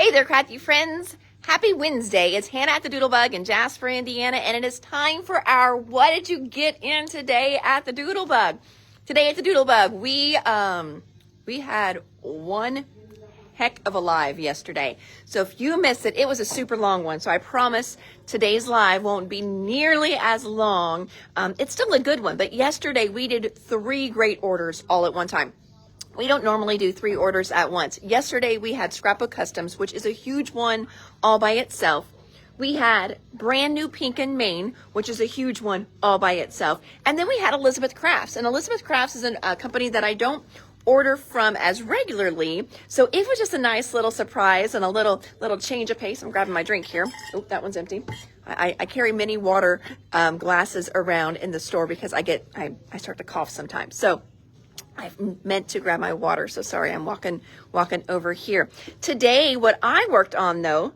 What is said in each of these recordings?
Hey there, crafty friends. Happy Wednesday. It's Hannah at the Doodlebug in Jasper, Indiana, and it is time for our What Did You Get In Today at the Doodlebug. Today at the Doodlebug, we had one heck of a live yesterday. So if you missed it, it was a super long one. So I promise today's live won't be nearly as long. It's still a good one, but yesterday we did 3 great orders all at one time. We don't normally do 3 orders at once. Yesterday we had Scrapbook Customs, which is a huge one all by itself. We had brand new Pink and Main, which is a huge one all by itself. And then we had Elizabeth Crafts. And Elizabeth Crafts is a company that I don't order from as regularly. So it was just a nice little surprise and a little change of pace. I'm grabbing my drink here. Oh, that one's empty. I carry many water glasses around in the store because I start to cough sometimes. So I've meant to grab my water, so sorry, I'm walking over here. Today, what I worked on though,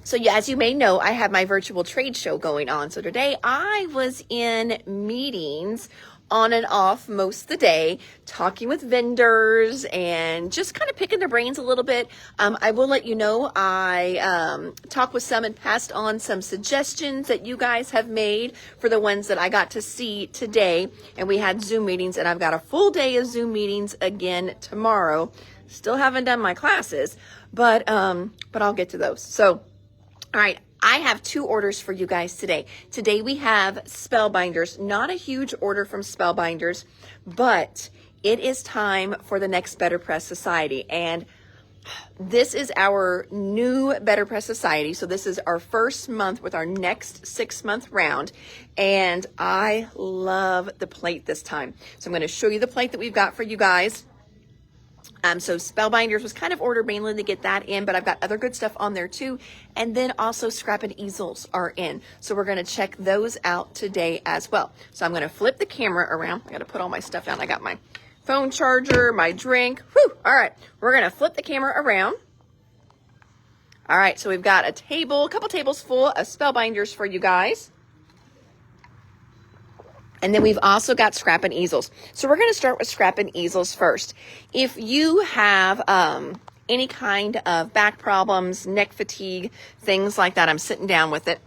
so yeah, as you may know, I have my virtual trade show going on. So today I was in meetings on and off most of the day, talking with vendors and just kind of picking their brains a little bit. I will let you know, I talked with some and passed on some suggestions that you guys have made for the ones that I got to see today. And we had Zoom meetings, and I've got a full day of Zoom meetings again tomorrow. Still haven't done my classes, but I'll get to those. So, all right. I have 2 orders for you guys today. Today we have Spellbinders. Not a huge order from Spellbinders, but it is time for the next Better Press Society. And this is our new Better Press Society. So this is our first month with our next 6-month round. And I love the plate this time. So I'm going to show you the plate that we've got for you guys. So Spellbinders was kind of ordered mainly to get that in, but I've got other good stuff on there too. And then also Scrap and Easels are in. So we're going to check those out today as well. So I'm going to flip the camera around. I got to put all my stuff down. I got my phone charger, my drink. Whew. All right. We're going to flip the camera around. All right. So we've got a couple tables full of Spellbinders for you guys. And then we've also got Scrap and Easels. So we're going to start with Scrap and Easels first. If you have any kind of back problems, neck fatigue, things like that, I'm sitting down with it.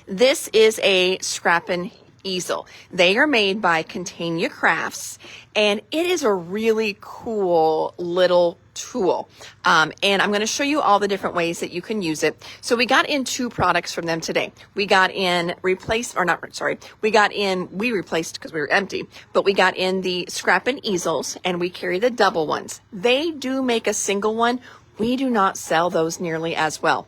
This is a Scrap and Easel. They are made by Catania Crafts, and it is a really cool little tool. And I'm going to show you all the different ways that you can use it. So we got in 2 products from them today. We got in we replaced because we were empty, but we got in the Scrap and Easels, and we carry the double ones. They do make a single one. We do not sell those nearly as well.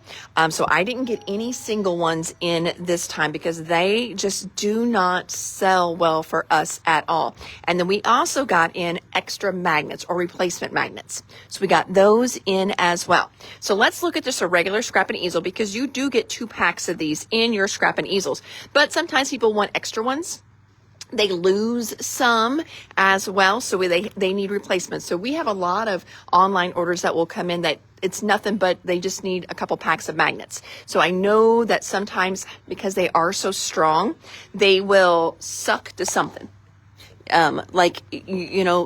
So I didn't get any single ones in this time because they just do not sell well for us at all. And then we also got in extra magnets or replacement magnets. So we got those in as well. So let's look at just a regular Scrap and Easel because you do get 2 packs of these in your Scrap and Easels. But sometimes people want extra ones. They lose some as well, so they need replacements. So we have a lot of online orders that will come in that it's nothing but they just need a couple packs of magnets. So I know that sometimes because they are so strong, they will suck to something. Like,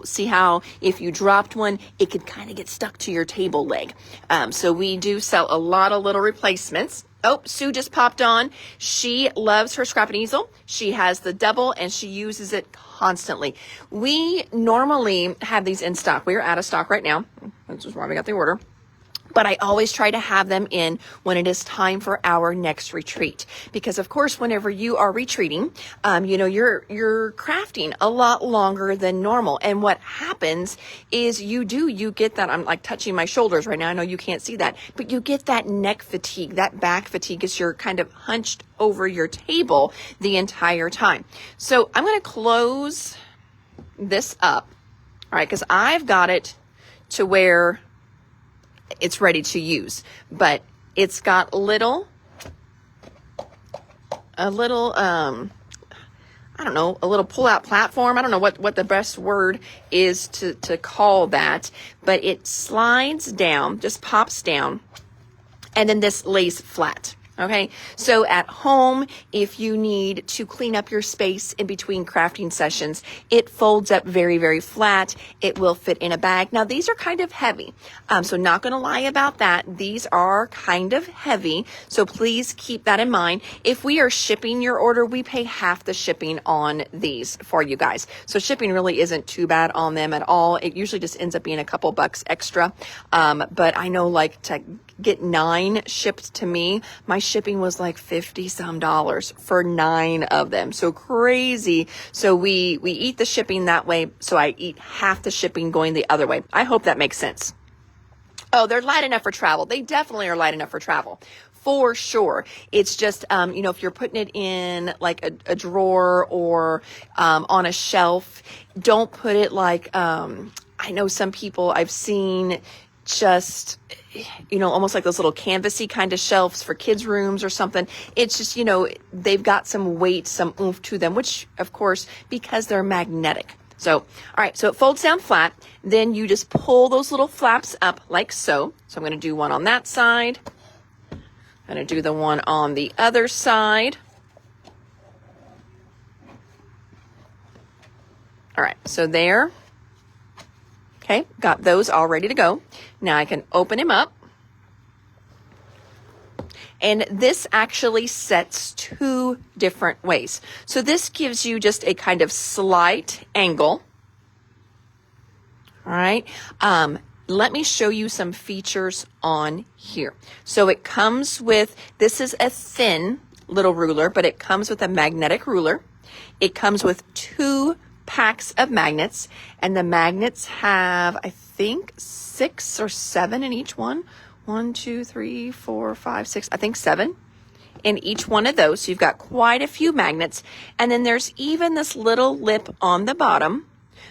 see how if you dropped one, it could kind of get stuck to your table leg. So we do sell a lot of little replacements. Oh, Sue just popped on. She loves her Scrap and Easel. She has the double and she uses it constantly. We normally have these in stock. We're out of stock right now. This is why we got the order. But I always try to have them in when it is time for our next retreat. Because of course, whenever you are retreating, you're crafting a lot longer than normal. And what happens is you get that, I'm like touching my shoulders right now. I know you can't see that, but you get that neck fatigue, that back fatigue as you're kind of hunched over your table the entire time. So I'm going to close this up. All right. Cause I've got it to where it's ready to use, but it's got a little pull-out platform. I don't know what the best word is to call that, but it slides down, just pops down, and then this lays flat. Okay, so at home, if you need to clean up your space in between crafting sessions, it folds up very, very flat. It will fit in a bag. Now, these are kind of heavy, so not going to lie about that. These are kind of heavy, so please keep that in mind. If we are shipping your order, we pay half the shipping on these for you guys. So shipping really isn't too bad on them at all. It usually just ends up being a couple bucks extra, but I know like to get 9 shipped to me, my shipping was like $50 some for 9 of them. So crazy. So we eat the shipping that way. So I eat half the shipping going the other way. I hope that makes sense. Oh, they're light enough for travel. They definitely are light enough for travel. For sure. It's just, if you're putting it in like a drawer or on a shelf, don't put it like, I know some people I've seen just, almost like those little canvasy kind of shelves for kids' rooms or something. It's just, they've got some weight, some oomph to them, which of course, because they're magnetic. So, all right, so it folds down flat. Then you just pull those little flaps up like so. So I'm going to do one on that side. I'm going to do the one on the other side. All right, so there. Okay, got those all ready to go. Now I can open him up. And this actually sets 2 different ways. So this gives you just a kind of slight angle. All right. Let me show you some features on here. So it comes with, this is a thin little ruler, but it comes with a magnetic ruler. It comes with 2 packs of magnets, and the magnets have, I think, 6 or 7 in each one. 1, 2, 3, 4, 5, 6, I think 7 in each one of those. So you've got quite a few magnets. And then there's even this little lip on the bottom,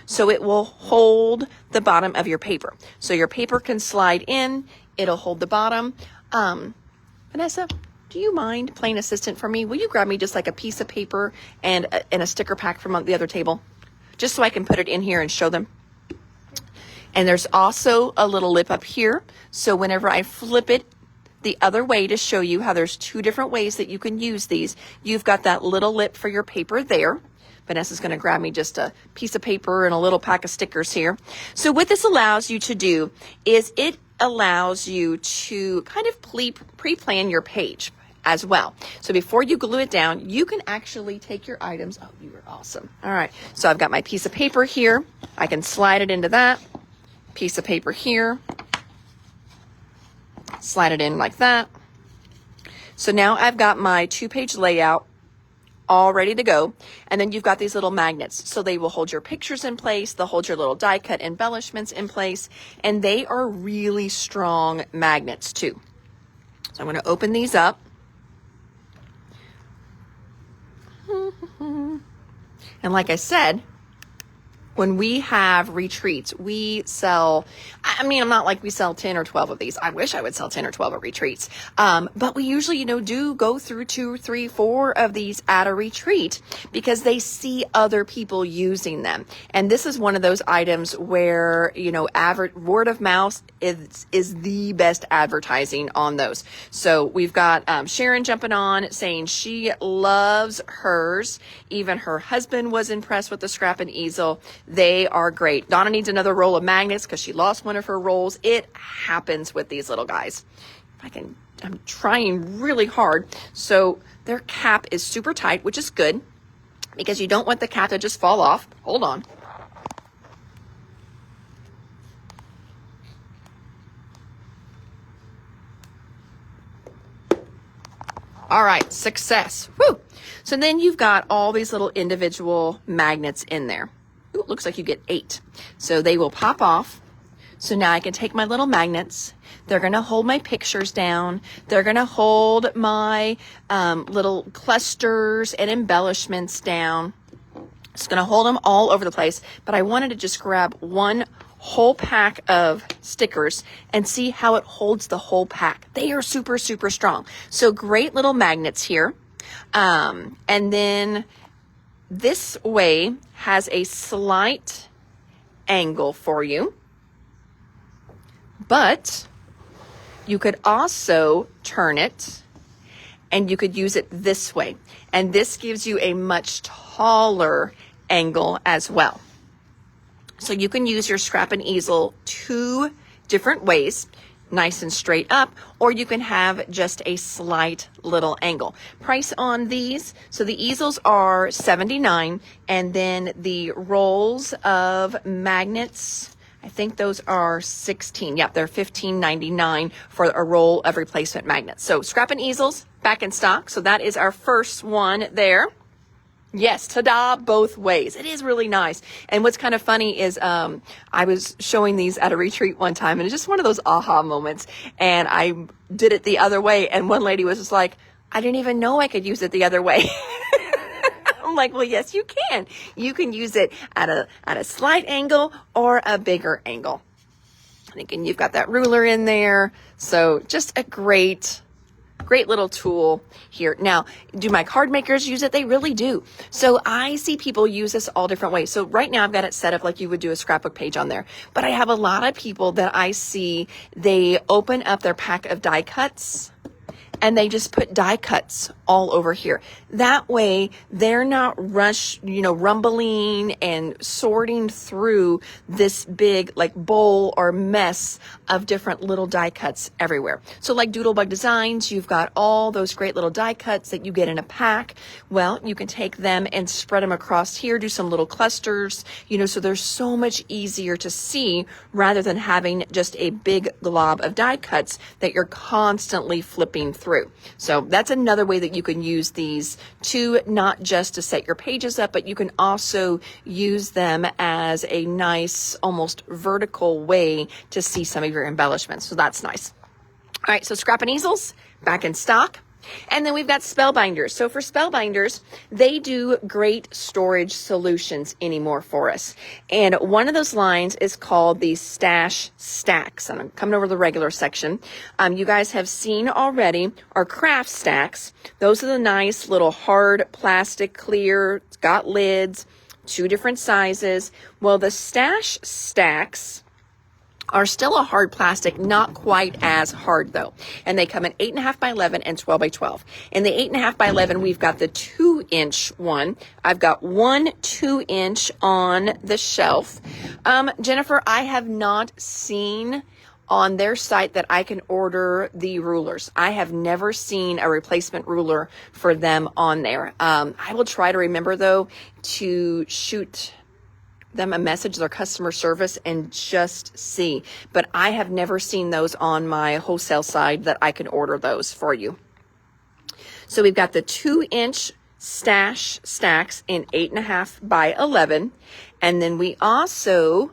so it will hold the bottom of your paper. So your paper can slide in, it'll hold the bottom. Vanessa, do you mind playing assistant for me? Will you grab me just like a piece of paper and a sticker pack from the other table? Just so I can put it in here and show them. And there's also a little lip up here. So whenever I flip it the other way to show you how there's 2 different ways that you can use these, you've got that little lip for your paper there. Vanessa's going to grab me just a piece of paper and a little pack of stickers here. So what this allows you to do is it allows you to kind of pre-plan your page as well. So before you glue it down, you can actually take your items. Oh, you are awesome. All right. So I've got my piece of paper here. I can slide it into that piece of paper here. Slide it in like that. So now I've got my 2-page layout all ready to go. And then you've got these little magnets. So they will hold your pictures in place. They'll hold your little die cut embellishments in place. And they are really strong magnets too. So I'm going to open these up. And like I said, when we have retreats, we sell, I'm not like we sell 10 or 12 of these. I wish I would sell 10 or 12 at retreats. But we usually, do go through 2, 3, 4 of these at a retreat because they see other people using them. And this is one of those items where, word of mouth is the best advertising on those. So we've got Sharon jumping on saying she loves hers. Even her husband was impressed with the scrap and easel. They are great. Donna needs another roll of magnets because she lost one of her rolls. It happens with these little guys. I'm trying really hard. So their cap is super tight, which is good because you don't want the cap to just fall off. Hold on. All right, success. Woo! So then you've got all these little individual magnets in there. Ooh, it looks like you get 8. So they will pop off. So now I can take my little magnets. They're going to hold my pictures down. They're going to hold my little clusters and embellishments down. It's going to hold them all over the place. But I wanted to just grab one whole pack of stickers and see how it holds the whole pack. They are super, super strong. So great little magnets here. And then this way has a slight angle for you, but you could also turn it and you could use it this way. And this gives you a much taller angle as well. So you can use your scrap and easel two different ways, nice and straight up, or you can have just a slight little angle. Price on these, so the easels are $79, and then the rolls of magnets, I think those are 16. Yep, they're $15.99 for a roll of replacement magnets. So scrap and easels back in stock. So that is our first one there. Yes, ta-da, both ways. It is really nice. And what's kind of funny is I was showing these at a retreat one time, and it's just one of those aha moments. And I did it the other way, and one lady was just like, I didn't even know I could use it the other way. I'm like, well, yes, you can. You can use it at a slight angle or a bigger angle. And again, you've got that ruler in there. So just a great little tool here. Now, do my card makers use it? They really do. So I see people use this all different ways. So right now I've got it set up like you would do a scrapbook page on there. But I have a lot of people that I see, they open up their pack of die cuts and they just put die cuts all over here. That way they're not rumbling and sorting through this big like bowl or mess of different little die cuts everywhere. So like Doodlebug Designs, you've got all those great little die cuts that you get in a pack. Well, you can take them and spread them across here, do some little clusters, so they're so much easier to see rather than having just a big glob of die cuts that you're constantly flipping through. So that's another way that you can use these to not just to set your pages up, but you can also use them as a nice, almost vertical way to see some of your embellishments. So that's nice. All right, so scrap and easels back in stock. And then we've got Spellbinders. So for Spellbinders, they do great storage solutions anymore for us. And one of those lines is called the Stash Stacks. And I'm coming over to the regular section. You guys have seen already our craft stacks. Those are the nice little hard plastic clear. It's got lids, two different sizes. Well, the Stash Stacks are still a hard plastic, not quite as hard though. And they come in 8.5 by 11 and 12 by 12. In the 8.5 by 11, we've got the 2-inch one. I've got one 2-inch on the shelf. Jennifer, I have not seen on their site that I can order the rulers. I have never seen a replacement ruler for them on there. I will try to remember though to shoot them a message, their customer service, and just see. But I have never seen those on my wholesale side that I can order those for you. So we've got the 2-inch stash stacks in 8.5 by 11. And then we also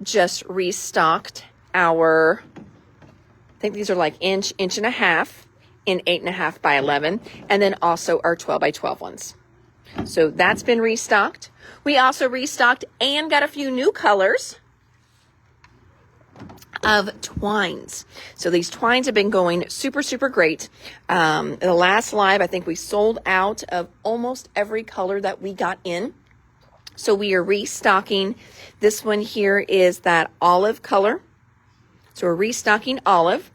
just restocked our, I think these are like inch and a half in 8.5 by 11. And then also our 12 by 12 ones. So that's been restocked. We also restocked and got a few new colors of twines. So these twines have been going super, super great. The last live, I think we sold out of almost every color that we got in. So we are restocking. This one here is that olive color. So we're restocking olive.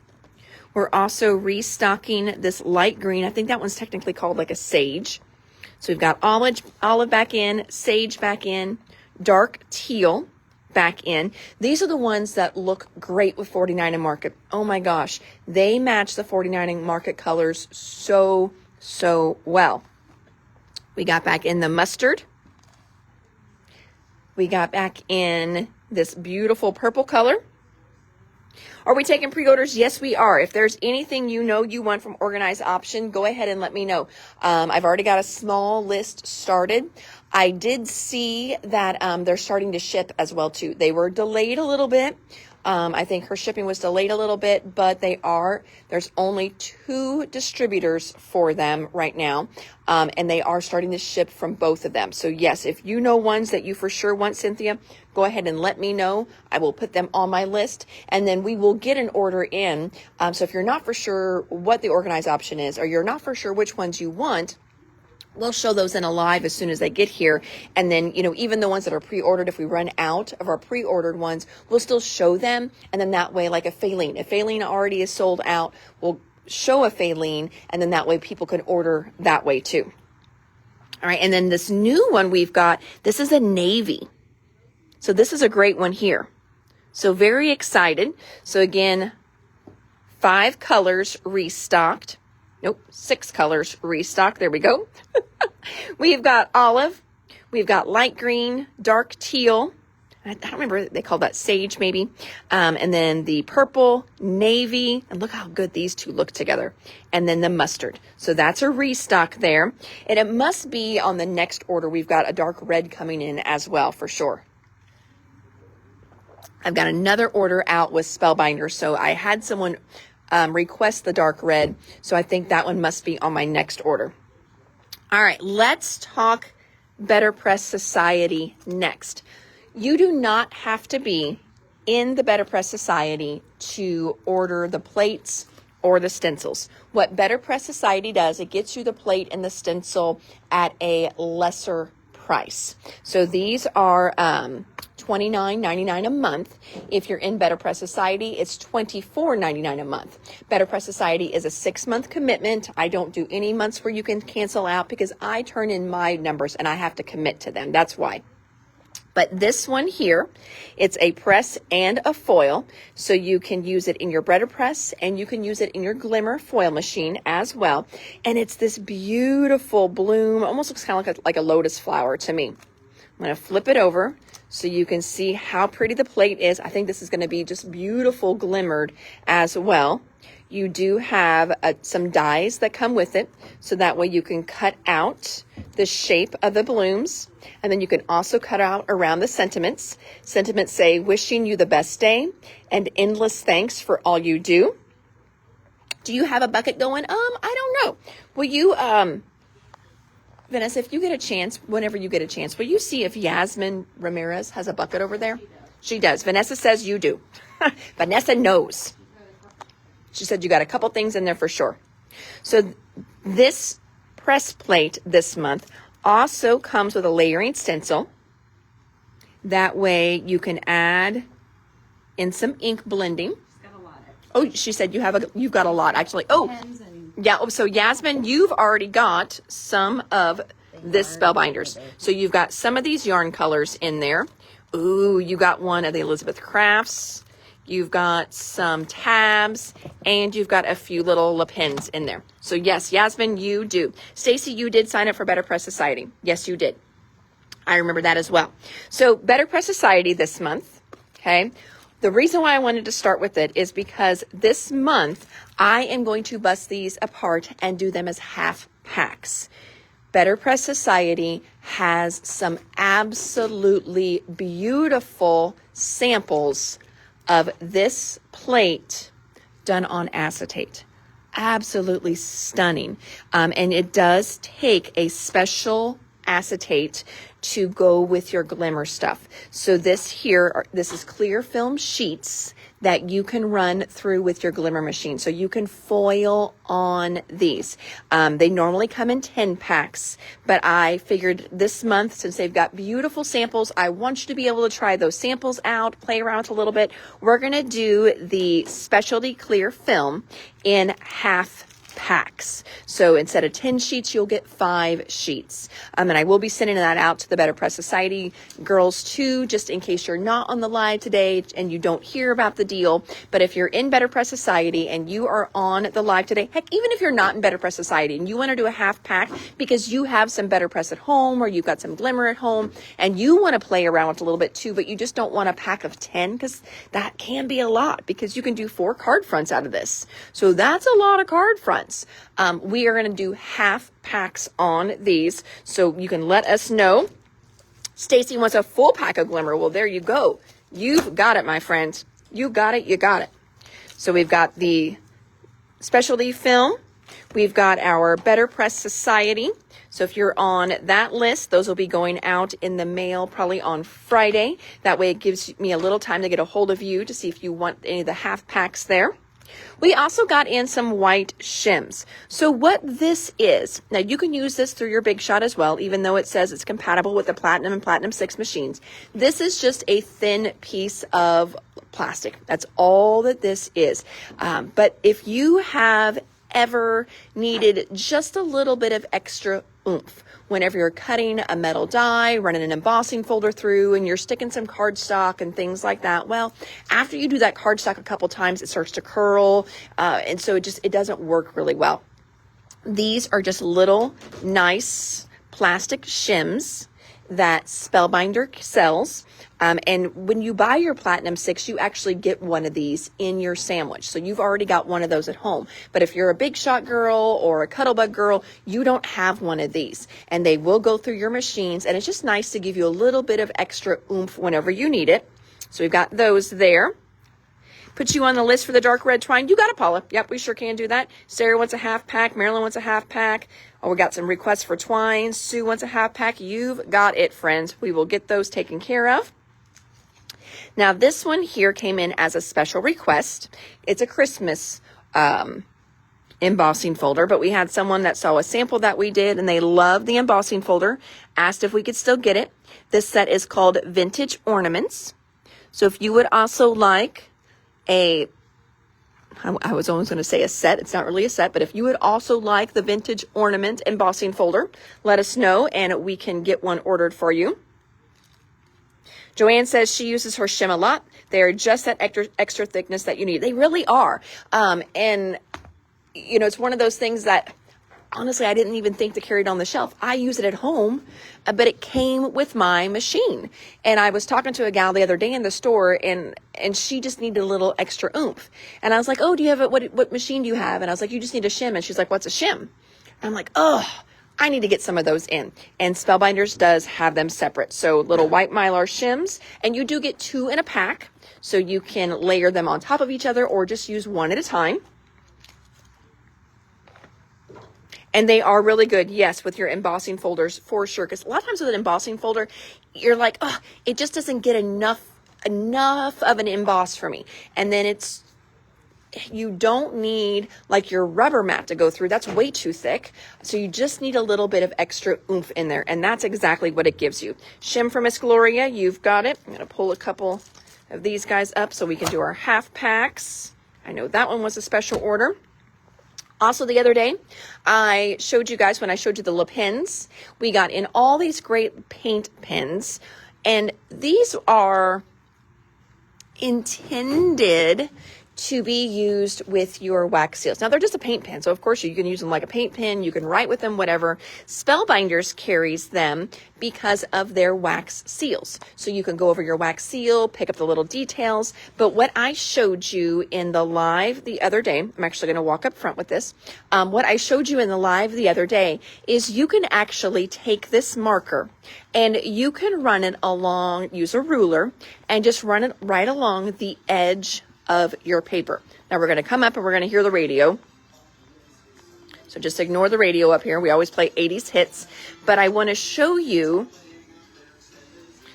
We're also restocking this light green. I think that one's technically called like a sage. So we've got olive back in, sage back in, dark teal back in. These are the ones that look great with 49 and Market. Oh my gosh, they match the 49 and Market colors so well. We got back in the mustard. We got back in this beautiful purple color. Are we taking pre-orders? Yes, we are. If there's anything you want from Organized Option, go ahead and let me know. I've already got a small list started. I did see that they're starting to ship as well too. They were delayed a little bit. I think her shipping was delayed a little bit, but there's only 2 distributors for them right now. And they are starting to ship from both of them. So yes, if you know ones that you for sure want, Cynthia, go ahead and let me know. I will put them on my list, and then we will get an order in. So if you're not for sure what the Organized Option is, or you're not for sure which ones you want, we'll show those in a live as soon as they get here. And then, even the ones that are pre-ordered, if we run out of our pre-ordered ones, we'll still show them. And then that way, like if Faylene already is sold out, we'll show a Faline, and then that way people can order that way too. All right, and then this new one we've got, this is a navy. So this is a great one here. So very excited. So again, 5 colors restocked. Nope, 6 colors restocked. There we go. We've got olive. We've got light green, dark teal. I don't remember, they call that sage maybe. And then the purple, navy, and look how good these two look together. And then the mustard. So that's a restock there. And it must be on the next order. We've got a dark red coming in as well for sure. I've got another order out with Spellbinders. So I had someone request the dark red. So I think that one must be on my next order. All right, let's talk Better Press Society next. You do not have to be in the Better Press Society to order the plates or the stencils. What Better Press Society does, it gets you the plate and the stencil at a lesser price. So these are $29.99 a month. If you're in Better Press Society, it's $24.99 a month. Better Press Society is a 6-month commitment. I don't do any months where you can cancel out because I turn in my numbers and I have to commit to them. That's why. But this one here, it's a press and a foil. So you can use it in your Better Press and you can use it in your Glimmer foil machine as well. And it's this beautiful bloom, almost looks kind of like a lotus flower to me. I'm going to flip it over so you can see how pretty the plate is. I think this is going to be just beautiful glimmered as well. You do have some dies that come with it, so that way you can cut out the shape of the blooms, and then you can also cut out around the sentiments. Sentiments say, wishing you the best day and endless thanks for all you do. Do you have a bucket going? I don't know. Will you, Vanessa, if you get a chance, whenever you get a chance, will you see if Yasmin Ramirez has a bucket over there? She does. Vanessa says you do. Vanessa knows. She said you got a couple things in there for sure. So this press plate this month also comes with a layering stencil. That way you can add in some ink blending. Oh, she said you've got a lot actually. Oh, yeah. Oh, so Yasmin, you've already got some of this Spellbinders. So you've got some of these yarn colors in there. Ooh, you got one of the Elizabeth Crafts. You've got some tabs, and you've got a few little lapins in there. So yes, Yasmin, you do. Stacy, you did sign up for Better Press Society. Yes, you did. I remember that as well. So Better Press Society this month, okay? The reason why I wanted to start with it is because this month I am going to bust these apart and do them as half packs. Better Press Society has some absolutely beautiful samples of this plate done on acetate. Absolutely stunning. And it does take a special acetate to go with your glimmer stuff. So this is clear film sheets that you can run through with your glimmer machine. So you can foil on these. They normally come in 10 packs, but I figured this month, since they've got beautiful samples, I want you to be able to try those samples out, play around a little bit. We're going to do the specialty clear film in half packs. So instead of 10 sheets, you'll get 5 sheets. And I will be sending that out to the Better Press Society girls too, just in case you're not on the live today and you don't hear about the deal. But if you're in Better Press Society and you are on the live today, heck, even if you're not in Better Press Society and you want to do a half pack because you have some Better Press at home or you've got some glimmer at home and you want to play around with a little bit too, but you just don't want a pack of 10 because that can be a lot, because you can do 4 card fronts out of this. So that's a lot of card fronts. We are going to do half packs on these, so you can let us know. Stacy wants a full pack of glimmer. Well, there you go. You've got it, my friends. You got it. You got it. So we've got the specialty film. We've got our Better Press Society. So if you're on that list, those will be going out in the mail probably on Friday. That way it gives me a little time to get a hold of you to see if you want any of the half packs there. We also got in some white shims. So what this is, now you can use this through your Big Shot as well, even though it says it's compatible with the Platinum and Platinum 6 machines. This is just a thin piece of plastic. That's all that this is. But if you have ever needed just a little bit of extra oomph whenever you're cutting a metal die, running an embossing folder through, and you're sticking some cardstock and things like that, well, after you do that cardstock a couple times, it starts to curl, and so it doesn't work really well. These are just little nice plastic shims that Spellbinder sells. And when you buy your Platinum 6, you actually get one of these in your sandwich. So you've already got one of those at home. But if you're a Big Shot girl or a Cuttlebug girl, you don't have one of these. And they will go through your machines. And it's just nice to give you a little bit of extra oomph whenever you need it. So we've got those there. Put you on the list for the dark red twine. You got it, Paula. Yep, we sure can do that. Sarah wants a half pack. Marilyn wants a half pack. Oh, we got some requests for twine. Sue wants a half pack. You've got it, friends. We will get those taken care of. Now, this one here came in as a special request. It's a Christmas embossing folder, but we had someone that saw a sample that we did, and they loved the embossing folder, asked if we could still get it. This set is called Vintage Ornaments. So if you would also like I was always going to say a set. It's not really a set, but if you would also like the Vintage Ornament embossing folder, let us know and we can get one ordered for you. Joanne says she uses her shim a lot. They are just that extra thickness that you need. They really are. And, you know, it's one of those things that, honestly, I didn't even think to carry it on the shelf. I use it at home, but it came with my machine. And I was talking to a gal the other day in the store, and she just needed a little extra oomph. And I was like, oh, do you have what machine do you have? And I was like, you just need a shim. And she's like, what's a shim? And I'm like, oh, I need to get some of those in. And Spellbinders does have them separate. So little white Mylar shims, and you do get 2 in a pack. So you can layer them on top of each other or just use one at a time. And they are really good, yes, with your embossing folders for sure. Because a lot of times with an embossing folder, you're like, oh, it just doesn't get enough of an emboss for me. And then you don't need like your rubber mat to go through. That's way too thick. So you just need a little bit of extra oomph in there. And that's exactly what it gives you. Shim for Miss Gloria, you've got it. I'm going to pull a couple of these guys up so we can do our half packs. I know that one was a special order. Also, the other day, I showed you guys, when I showed you the Le Pens, we got in all these great paint pens, and these are intended to be used with your wax seals. Now, they're just a paint pen, so of course you can use them like a paint pen, you can write with them, whatever. Spellbinders carries them because of their wax seals. So you can go over your wax seal, pick up the little details, but what I showed you in the live the other day, I'm actually going to walk up front with this. What I showed you in the live the other day is you can actually take this marker and you can run it along, use a ruler, and just run it right along the edge of your paper. Now we're going to come up and we're going to hear the radio. So just ignore the radio up here. We always play 80s hits, but I want to show you.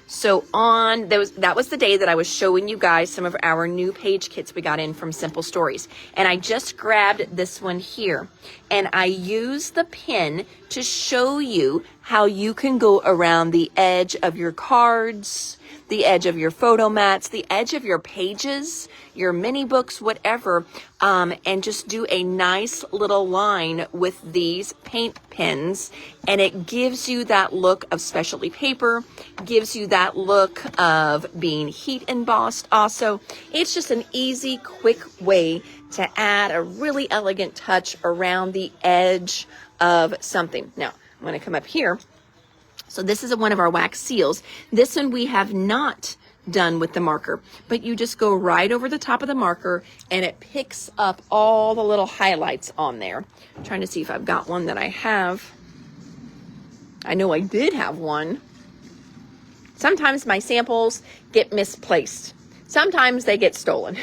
So that was the day that I was showing you guys some of our new page kits we got in from Simple Stories. And I just grabbed this one here and I used the pen to show you how you can go around the edge of your cards, the edge of your photo mats, the edge of your pages, your mini books, whatever, and just do a nice little line with these paint pens. And it gives you that look of specialty paper, gives you that look of being heat embossed also. It's just an easy, quick way to add a really elegant touch around the edge of something. Now, I'm going to come up here. So this is one of our wax seals. This one we have not done with the marker, but you just go right over the top of the marker and it picks up all the little highlights on there. I'm trying to see if I've got one that I have. I know I did have one. Sometimes my samples get misplaced. Sometimes they get stolen.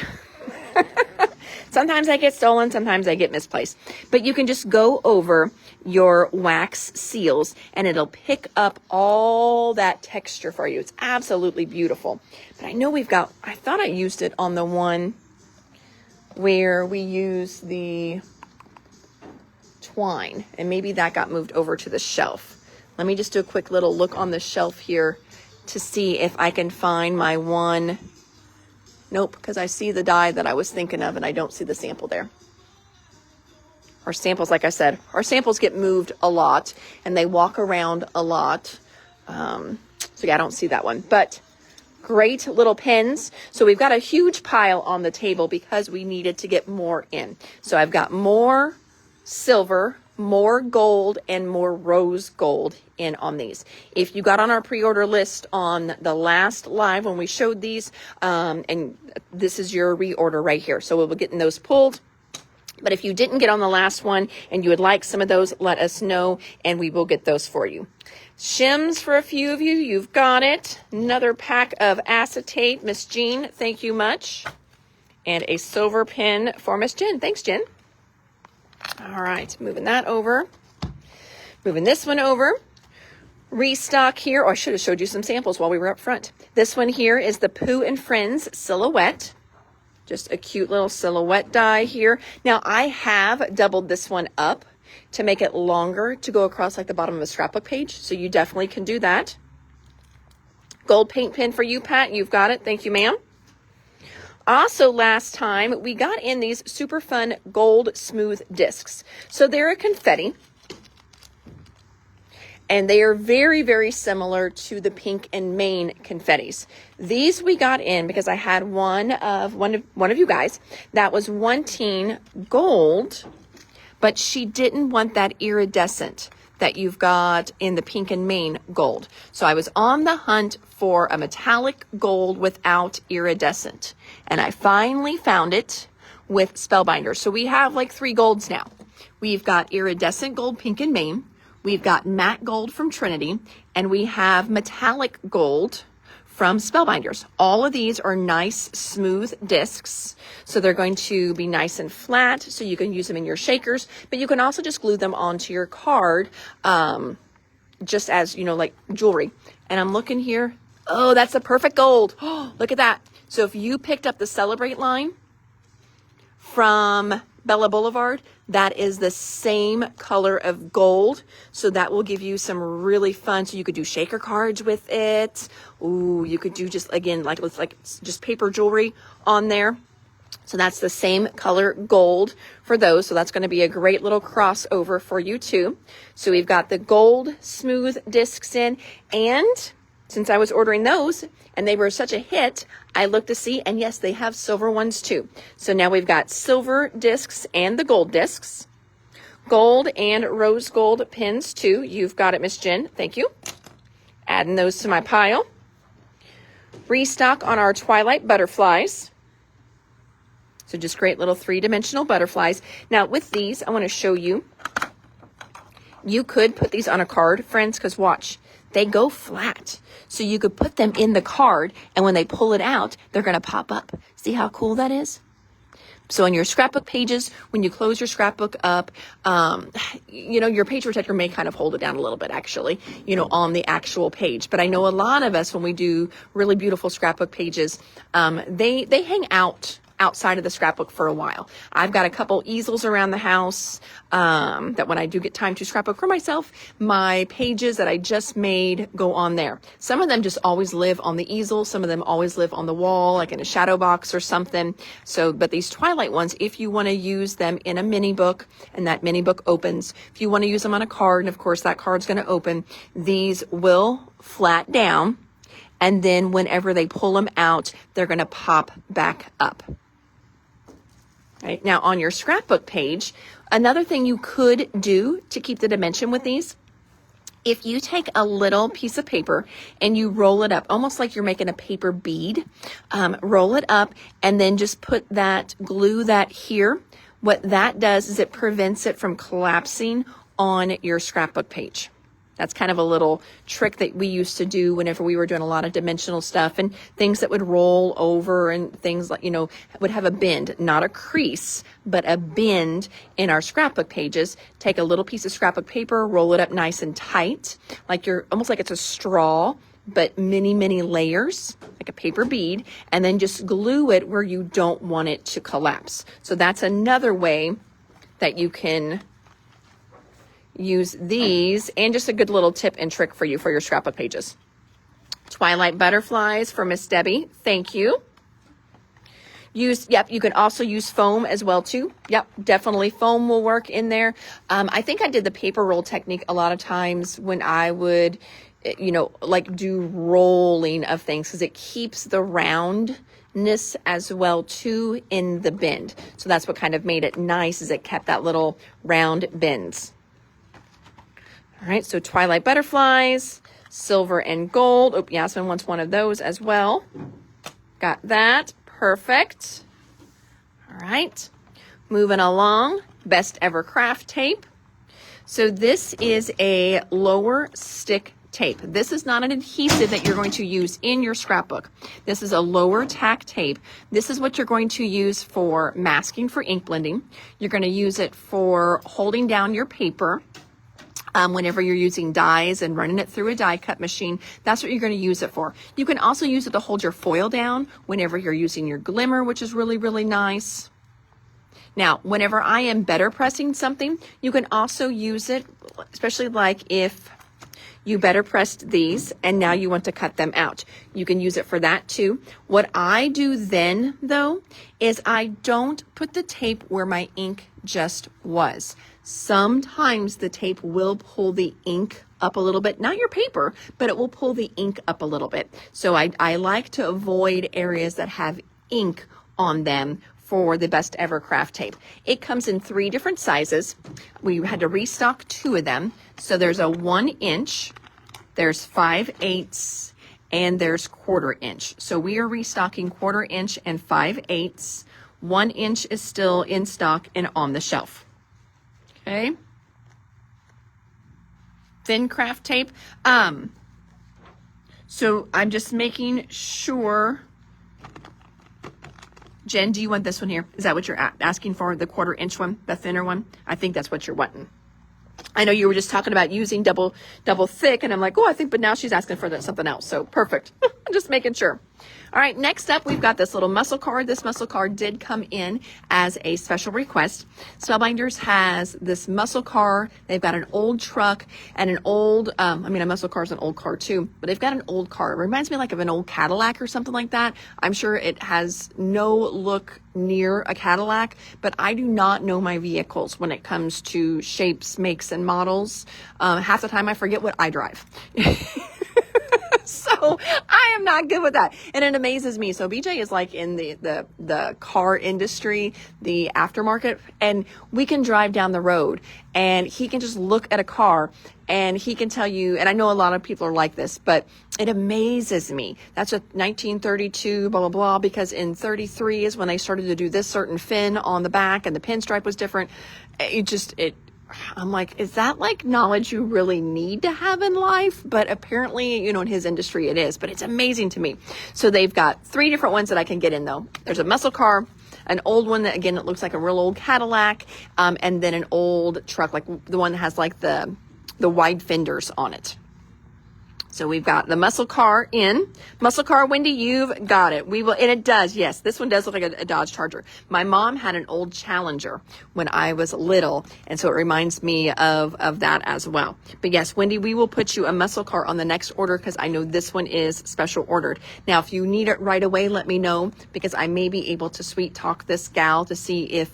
Sometimes they get stolen, sometimes they get misplaced. But you can just go over your wax seals and it'll pick up all that texture for you. It's absolutely beautiful. But I know I thought I used it on the one where we use the twine, and maybe that got moved over to the shelf. Let me just do a quick little look on the shelf here to see if I can find my one. Nope, because I see the die that I was thinking of and I don't see the sample there. Our samples, like I said, our samples get moved a lot and they walk around a lot. So yeah, I don't see that one, but great little pens. So we've got a huge pile on the table because we needed to get more in. So I've got more silver, more gold, and more rose gold in on these. If you got on our pre-order list on the last live when we showed these, and this is your reorder right here. So we'll be getting those pulled. But if you didn't get on the last one and you would like some of those, let us know and we will get those for you. Shims for a few of you, you've got it. Another pack of acetate, Miss Jean, thank you much. And a silver pen for Miss Jen. Thanks, Jen. All right, moving that over. Moving this one over. Restock here. Oh, I should have showed you some samples while we were up front. This one here is the Pooh and Friends Silhouette. Just a cute little silhouette die here. Now, I have doubled this one up to make it longer to go across like the bottom of a scrapbook page. So you definitely can do that. Gold paint pen for you, Pat. You've got it. Thank you, ma'am. Also, last time, we got in these super fun gold smooth discs. So they're a confetti. And they are very, very similar to the Pink and Maine confettis. These we got in because I had one of you guys that was wanting gold, but she didn't want that iridescent that you've got in the Pink and Maine gold. So I was on the hunt for a metallic gold without iridescent. And I finally found it with Spellbinders. So we have like 3 golds now. We've got iridescent gold Pink and Maine. We've got matte gold from Trinity, and we have metallic gold from Spellbinders. All of these are nice, smooth discs. So they're going to be nice and flat, so you can use them in your shakers, but you can also just glue them onto your card, just as, you know, like jewelry. And I'm looking here. Oh, that's the perfect gold. Oh, look at that. So if you picked up the Celebrate line from Bella Boulevard, that is the same color of gold. So that will give you some really fun. So you could do shaker cards with it. Ooh, you could do just, again, like just paper jewelry on there. So that's the same color gold for those. So that's going to be a great little crossover for you too. So we've got the gold smooth discs in, and since I was ordering those and they were such a hit, I looked to see, and yes, they have silver ones too. So now we've got silver discs and the gold discs. Gold and rose gold pins too. You've got it, Miss Jen. Thank you. Adding those to my pile. Restock on our Twilight butterflies. So just great little 3-dimensional butterflies. Now with these, I want to show you. You could put these on a card, friends, because watch. They go flat. So you could put them in the card, and when they pull it out, they're going to pop up. See how cool that is? So on your scrapbook pages, when you close your scrapbook up, you know, your page protector may kind of hold it down a little bit, actually, you know, on the actual page. But I know a lot of us, when we do really beautiful scrapbook pages, they hang outside of the scrapbook for a while. I've got a couple easels around the house that when I do get time to scrapbook for myself, my pages that I just made go on there. Some of them just always live on the easel. Some of them always live on the wall, like in a shadow box or something. So, but these Twilight ones, if you want to use them in a mini book and that mini book opens, if you want to use them on a card, and of course that card's going to open, these will flat down. And then whenever they pull them out, they're going to pop back up. Right, now on your scrapbook page, another thing you could do to keep the dimension with these, if you take a little piece of paper and you roll it up, almost like you're making a paper bead, roll it up and then just glue that here. What that does is it prevents it from collapsing on your scrapbook page. That's kind of a little trick that we used to do whenever we were doing a lot of dimensional stuff, and things that would roll over and things like, you know, would have a bend, not a crease, but a bend in our scrapbook pages. Take a little piece of scrapbook paper, roll it up nice and tight, like almost like it's a straw, but many, many layers, like a paper bead, and then just glue it where you don't want it to collapse. So that's another way that you can use these, and just a good little tip and trick for you for your scrapbook pages. Twilight butterflies for Miss Debbie. Thank you. Yep, you can also use foam as well too. Yep, definitely foam will work in there. I think I did the paper roll technique a lot of times when I would, like do rolling of things, because it keeps the roundness as well too in the bend. So that's what kind of made it nice, is it kept that little round bends. All right, so Twilight Butterflies, silver and gold. Oh, Yasmin wants one of those as well. Got that. Perfect. All right. Moving along. Best Ever Craft Tape. So this is a lower stick tape. This is not an adhesive that you're going to use in your scrapbook. This is a lower tack tape. This is what you're going to use for masking for ink blending. You're going to use it for holding down your paper. Whenever you're using dies and running it through a die cut machine, that's what you're going to use it for. You can also use it to hold your foil down whenever you're using your glimmer, which is really, really nice. Now, whenever I am better pressing something, you can also use it, especially like if you better pressed these and now you want to cut them out. You can use it for that too. What I do then, though, is I don't put the tape where my ink just was. Sometimes the tape will pull the ink up a little bit, not your paper, but it will pull the ink up a little bit. So I like to avoid areas that have ink on them for the Best Ever Craft Tape. It comes in 3 different sizes. We had to restock 2 of them. So there's a 1 inch, there's 5/8, and there's 1/4 inch. So we are restocking 1/4 inch and 5/8. 1 inch is still in stock and on the shelf. Okay. Thin craft tape. So I'm just making sure. Jen, do you want this one here? Is that what you're asking for? The 1/4 inch one, the thinner one? I think that's what you're wanting. I know you were just talking about using double thick, and I'm like, oh, I think, but now she's asking for something else. So perfect. I'm just making sure. All right, next up, we've got this little muscle card. This muscle card did come in as a special request. Spellbinders has this muscle car. They've got an old truck and an old, a muscle car is an old car too, but they've got an old car. It reminds me like of an old Cadillac or something like that. I'm sure it has no look near a Cadillac, but I do not know my vehicles when it comes to shapes, makes, and models. Half the time I forget what I drive. So I am not good with that. And it amazes me. So BJ is like in the car industry, the aftermarket, and we can drive down the road and he can just look at a car and he can tell you, and I know a lot of people are like this, but it amazes me. That's a 1932, blah, blah, blah, because in 33 is when they started to do this certain fin on the back and the pinstripe was different. I'm like, is that like knowledge you really need to have in life? But apparently, in his industry it is, but it's amazing to me. So they've got 3 different ones that I can get in though. There's a muscle car, an old one that again, it looks like a real old Cadillac, and then an old truck, like the one that has like the wide fenders on it. So we've got the muscle car in. Muscle car, Wendy, you've got it. And it does, yes, this one does look like a Dodge Charger. My mom had an old Challenger when I was little, and so it reminds me of that as well. But yes, Wendy, we will put you a muscle car on the next order because I know this one is special ordered. Now, if you need it right away, let me know because I may be able to sweet talk this gal to see if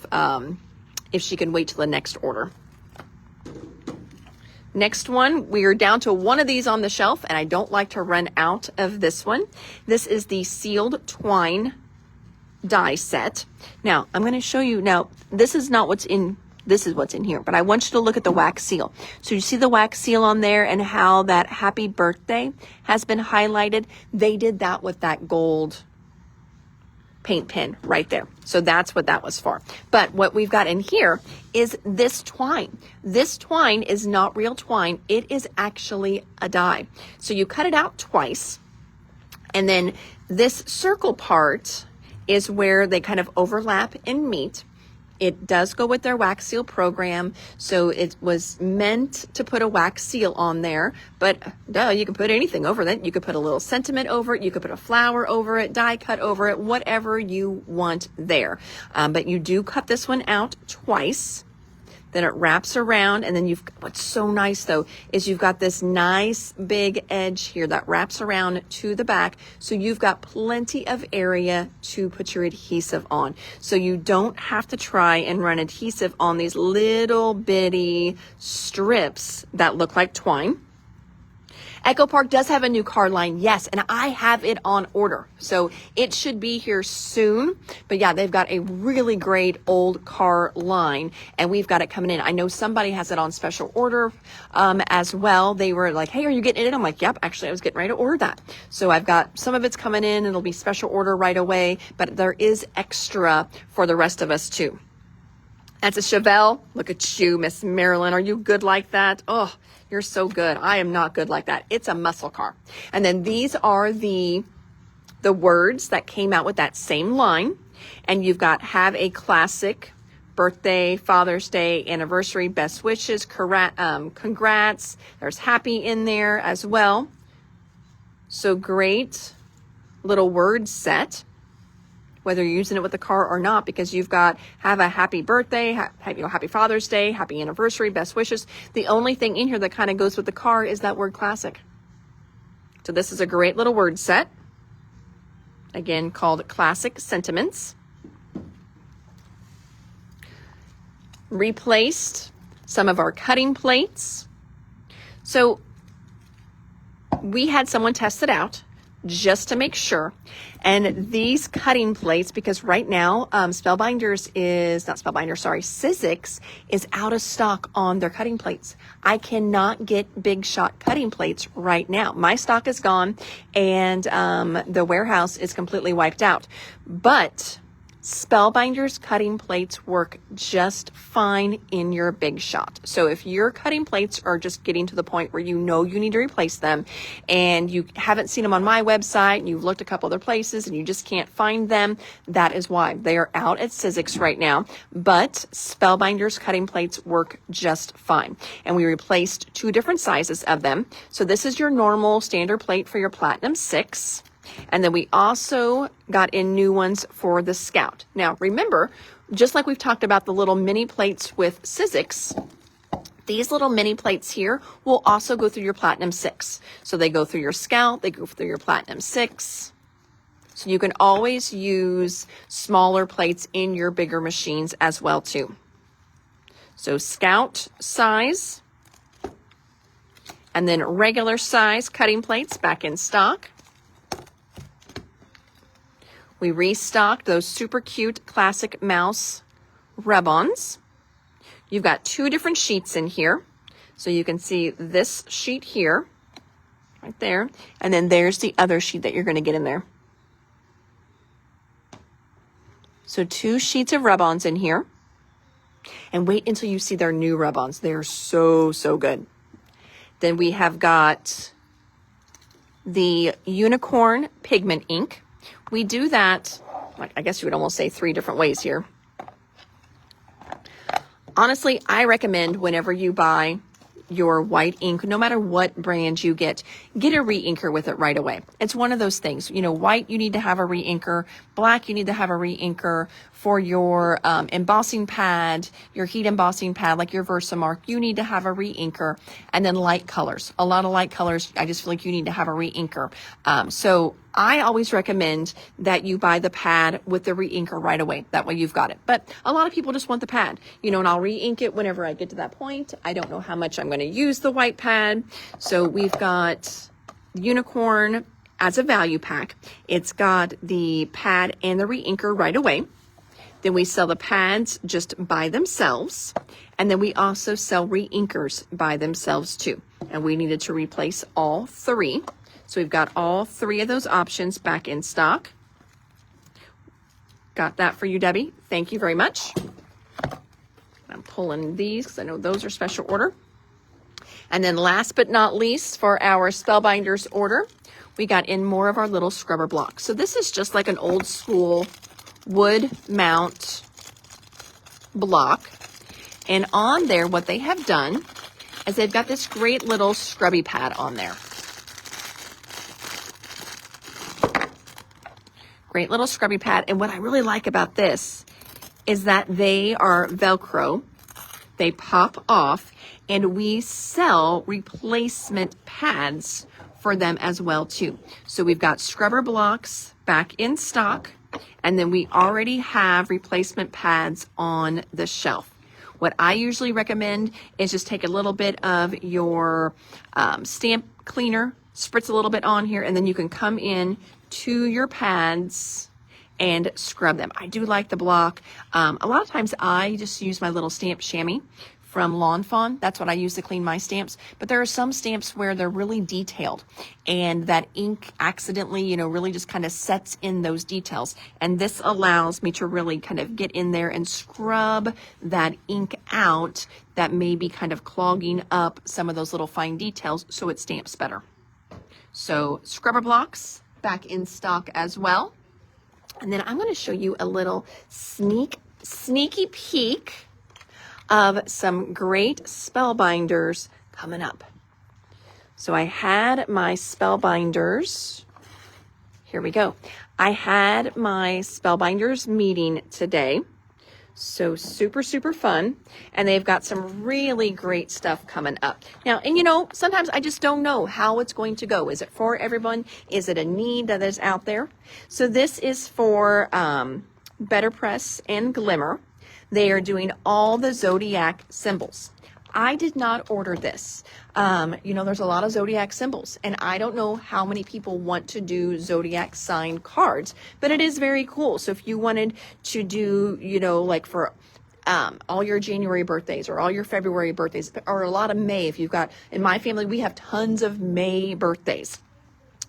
she can wait till the next order. Next one, we are down to one of these on the shelf, and I don't like to run out of this one. This is the sealed twine die set. Now, I'm going to show you. Now, this is not what's in. This is what's in here, but I want you to look at the wax seal. So you see the wax seal on there and how that happy birthday has been highlighted. They did that with that gold paint pen right there. So that's what that was for. But what we've got in here is this twine. This twine is not real twine. It is actually a die. So you cut it out twice. And then this circle part is where they kind of overlap and meet. It does go with their wax seal program. So it was meant to put a wax seal on there, but you can put anything over that. You could put a little sentiment over it. You could put a flower over it, die cut over it, whatever you want there. But you do cut this one out twice. then it wraps around, and then what's so nice though is you've got this nice big edge here that wraps around to the back, so you've got plenty of area to put your adhesive on. So you don't have to try and run adhesive on these little bitty strips that look like twine. Echo Park does have a new car line, yes, and I have it on order. So it should be here soon. But yeah, they've got a really great old car line, and we've got it coming in. I know somebody has it on special order as well. They were like, hey, are you getting it in? I'm like, yep, actually, I was getting ready to order that. So I've got some of it's coming in. It'll be special order right away, but there is extra for the rest of us too. That's a Chevelle. Look at you, Miss Marilyn. Are you good like that? Oh, you're so good. I am not good like that. It's a muscle car. And then these are the words that came out with that same line. And you've got have a classic, birthday, Father's Day, anniversary, best wishes, congrats. There's happy in there as well. So great little word set, whether you're using it with the car or not, because you've got have a happy birthday, happy Father's Day, happy anniversary, best wishes. The only thing in here that kind of goes with the car is that word classic. So this is a great little word set, again called Classic Sentiments. Replaced some of our cutting plates. So we had someone test it out just to make sure. And these cutting plates, because right now, Sizzix is out of stock on their cutting plates. I cannot get Big Shot cutting plates right now. My stock is gone, and the warehouse is completely wiped out. But Spellbinders cutting plates work just fine in your Big Shot. So if your cutting plates are just getting to the point where you know you need to replace them, and you haven't seen them on my website, and you've looked a couple other places and you just can't find them, that is why. They are out at Sizzix right now, but Spellbinders cutting plates work just fine. And we replaced 2 different sizes of them. So this is your normal standard plate for your Platinum 6. And then we also got in new ones for the Scout. Now, remember, just like we've talked about the little mini plates with Sizzix, these little mini plates here will also go through your Platinum 6. So they go through your Scout, they go through your Platinum 6. So you can always use smaller plates in your bigger machines as well too. So Scout size, and then regular size cutting plates back in stock. We restocked those super cute classic mouse rub-ons. You've got 2 different sheets in here. So you can see this sheet here, right there. And then there's the other sheet that you're going to get in there. So 2 sheets of rub-ons in here. And wait until you see their new rub-ons. They're so, so good. Then we have got the Unicorn Pigment Ink. We do that, I guess you would almost say 3 different ways here. Honestly, I recommend whenever you buy your white ink, no matter what brand you get a re-inker with it right away. It's one of those things. You know, white, you need to have a re-inker. Black, you need to have a re-inker. For your embossing pad, your heat embossing pad, like your Versamark, you need to have a re-inker. And then light colors. A lot of light colors, I just feel like you need to have a re-inker. So I always recommend that you buy the pad with the re-inker right away. That way you've got it. But a lot of people just want the pad, you know, and I'll re-ink it whenever I get to that point. I don't know how much I'm going to use the white pad. So we've got Unicorn as a value pack. It's got the pad and the re-inker right away. Then we sell the pads just by themselves. And then we also sell re-inkers by themselves too. And we needed to replace all 3. So we've got all 3 of those options back in stock. Got that for you, Debbie. Thank you very much. I'm pulling these because I know those are special order. And then last but not least, for our Spellbinders order, we got in more of our little scrubber blocks. So this is just like an old school wood mount block. And on there, what they have done is they've got this great little scrubby pad on there. Great little scrubby pad. And what I really like about this is that they are Velcro. They pop off, and we sell replacement pads for them as well too. So we've got scrubber blocks back in stock, and then we already have replacement pads on the shelf. What I usually recommend is just take a little bit of your stamp cleaner, spritz a little bit on here, and then you can come in to your pads and scrub them. I do like the block. A lot of times I just use my little stamp chamois from Lawn Fawn. That's what I use to clean my stamps. But there are some stamps where they're really detailed, and that ink accidentally, really just kind of sets in those details. And this allows me to really kind of get in there and scrub that ink out that may be kind of clogging up some of those little fine details so it stamps better. So scrubber blocks back in stock as well. And then I'm going to show you a little sneaky peek of some great Spellbinders coming up. So I had my Spellbinders. Here we go. I had my Spellbinders meeting today. So super, super fun. And they've got some really great stuff coming up. Now, and sometimes I just don't know how it's going to go. Is it for everyone? Is it a need that is out there? So this is for Better Press and Glimmer. They are doing all the zodiac symbols. I did not order this. There's a lot of zodiac symbols, and I don't know how many people want to do zodiac sign cards, but it is very cool. So if you wanted to do, like for all your January birthdays or all your February birthdays, or a lot of May, if you've got, in my family, we have tons of May birthdays.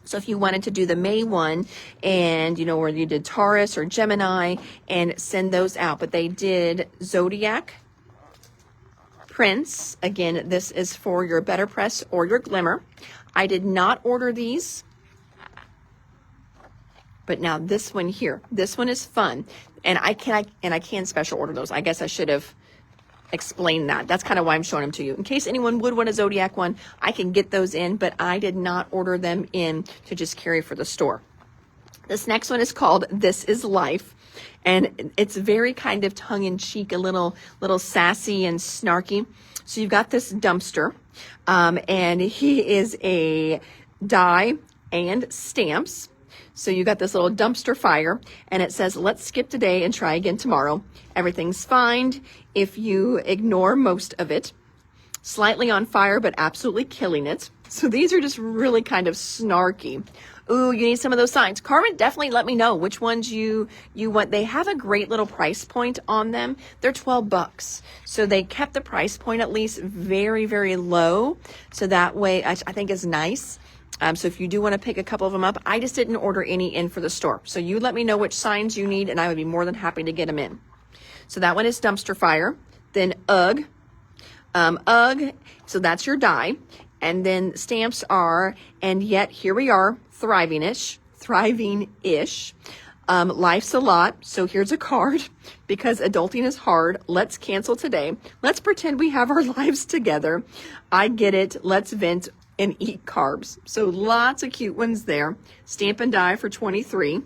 So if you wanted to do the May one and, where you did Taurus or Gemini and send those out, but they did Zodiac prints. Again, this is for your Better Press or your Glimmer. I did not order these, but now this one here, this one is fun. And I can special order those. I guess I should have explain that. That's kind of why I'm showing them to you. In case anyone would want a Zodiac one, I can get those in, but I did not order them in to just carry for the store. This next one is called This Is Life, and it's very kind of tongue-in-cheek, a little sassy and snarky. So you've got this dumpster, and he is a die and stamps. So you got this little dumpster fire, and it says, let's skip today and try again tomorrow. Everything's fine if you ignore most of it. Slightly on fire, but absolutely killing it. So these are just really kind of snarky. Ooh, you need some of those signs. Carmen, definitely let me know which ones you want. They have a great little price point on them. They're $12. So they kept the price point at least very, very low. So that way, I think is nice. So if you do want to pick a couple of them up, I just didn't order any in for the store. So you let me know which signs you need, and I would be more than happy to get them in. So that one is dumpster fire. Then UGG. UGG, so that's your die. And then stamps are, and yet here we are, thriving-ish. Life's a lot. So here's a card. Because adulting is hard, let's cancel today. Let's pretend we have our lives together. I get it. Let's vent and eat carbs. So lots of cute ones there. Stamp and die for $23.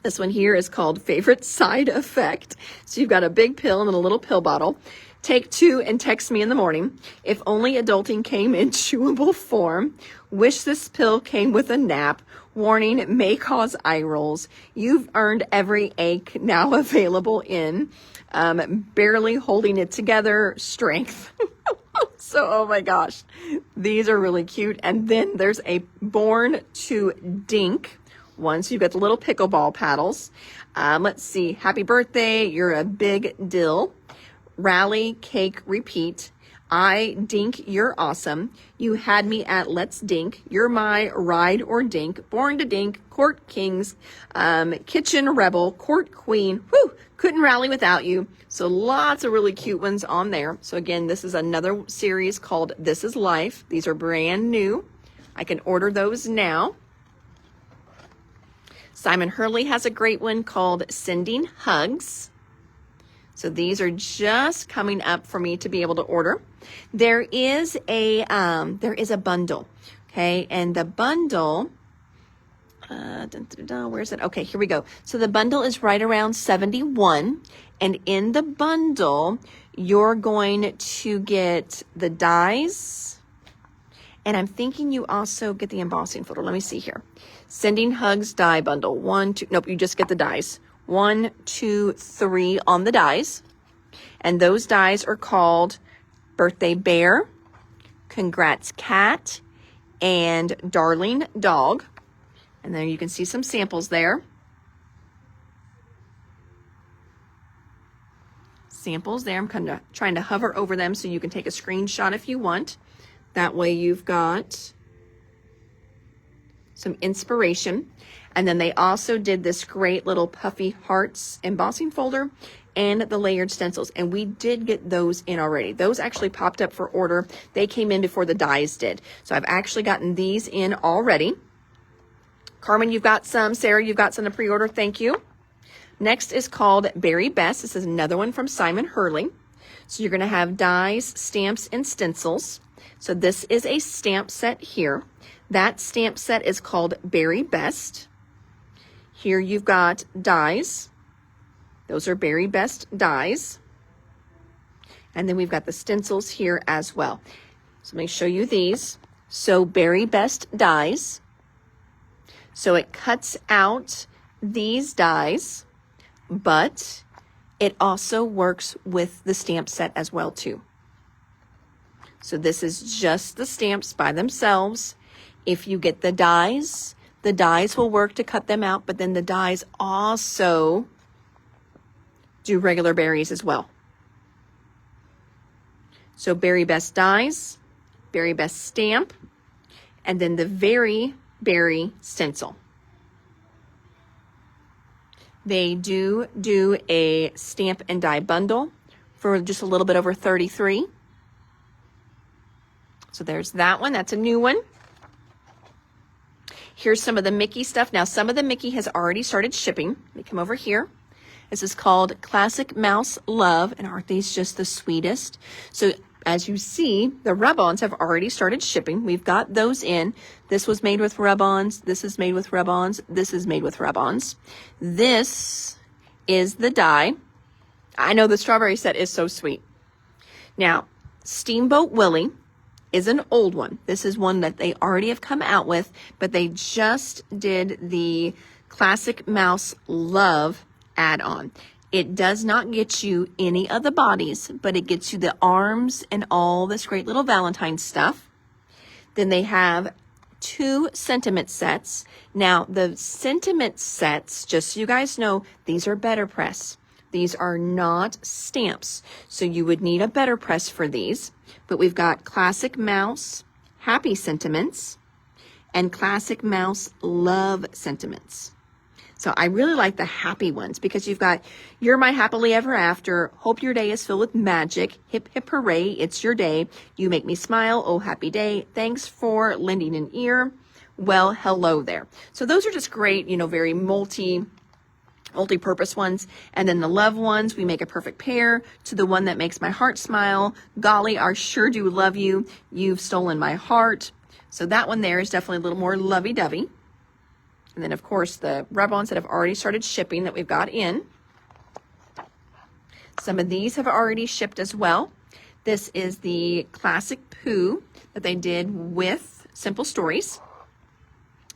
This one here is called Favorite Side Effect. So you've got a big pill and then a little pill bottle. Take 2 and text me in the morning. If only adulting came in chewable form. Wish this pill came with a nap. Warning, may cause eye rolls. You've earned every ache now available in. Barely holding it together. Strength. So, oh my gosh, these are really cute. And then there's a Born to Dink one. So you've got the little pickleball paddles. Let's see. Happy birthday. You're a big dill. Rally, cake, repeat. I dink, you're awesome. You had me at let's dink. You're my ride or dink. Born to dink. Court kings. Kitchen rebel. Court queen. Whew. Couldn't rally without you. So lots of really cute ones on there. So again, this is another series called This Is Life. These are brand new. I can order those now. Simon Hurley has a great one called Sending Hugs. So these are just coming up for me to be able to order. There is a bundle, okay? And the bundle, where's it? Okay, here we go. So the bundle is right around $71, And in the bundle, you're going to get the dies. And I'm thinking you also get the embossing folder. Let me see here. Sending Hugs die bundle. 1, 2, nope, you just get the dies. 1, 2, 3 on the dies. And those dies are called Birthday Bear, Congrats Cat, and Darling Dog. And then you can see some samples there. Samples there. I'm kind of trying to hover over them so you can take a screenshot if you want. That way you've got some inspiration. And then they also did this great little puffy hearts embossing folder and the layered stencils. And we did get those in already. Those actually popped up for order. They came in before the dies did. So I've actually gotten these in already. Carmen, you've got some. Sarah, you've got some to pre-order. Thank you. Next is called Berry Best. This is another one from Simon Hurley. So you're going to have dies, stamps, and stencils. So this is a stamp set here. That stamp set is called Berry Best. Here you've got dies. Those are Berry Best dies. And then we've got the stencils here as well. So let me show you these. So Berry Best dies. So it cuts out these dies, but it also works with the stamp set as well too. So this is just the stamps by themselves. If you get the dies will work to cut them out, but then the dies also do regular berries as well. So Berry Best dies, Berry Best stamp, and then the Very Berry stencil. They do a stamp and die bundle for just a little bit over $33. So there's that one. That's a new one. Here's some of the Mickey stuff. Now, some of the Mickey has already started shipping. Let me come over here. This is called Classic Mouse Love, and aren't these just the sweetest? So as you see, the rub-ons have already started shipping. We've got those in. This was made with rub-ons. This is made with rub-ons. This is made with rub-ons. This is the die. I know the strawberry set is so sweet. Now, Steamboat Willie is an old one. This is one that they already have come out with, but they just did the Classic Mouse Love add-on. It does not get you any of the bodies, but it gets you the arms and all this great little Valentine stuff. Then they have 2 sentiment sets. Now, the sentiment sets, just so you guys know, these are better press. These are not stamps, so you would need a better press for these. But we've got Classic Mouse Happy Sentiments and Classic Mouse Love Sentiments. So I really like the happy ones because you've got You're My Happily Ever After, Hope Your Day is Filled with Magic, Hip Hip Hooray, It's Your Day, You Make Me Smile, Oh Happy Day, Thanks for Lending an Ear, Well Hello There. So those are just great, very multi-purpose ones. And then the love ones, We Make a Perfect Pair, To the One That Makes My Heart Smile, Golly, I Sure Do Love You, You've Stolen My Heart. So that one there is definitely a little more lovey-dovey. And then, of course, the rub-ons that have already started shipping that we've got in. Some of these have already shipped as well. This is the Classic Pooh that they did with Simple Stories.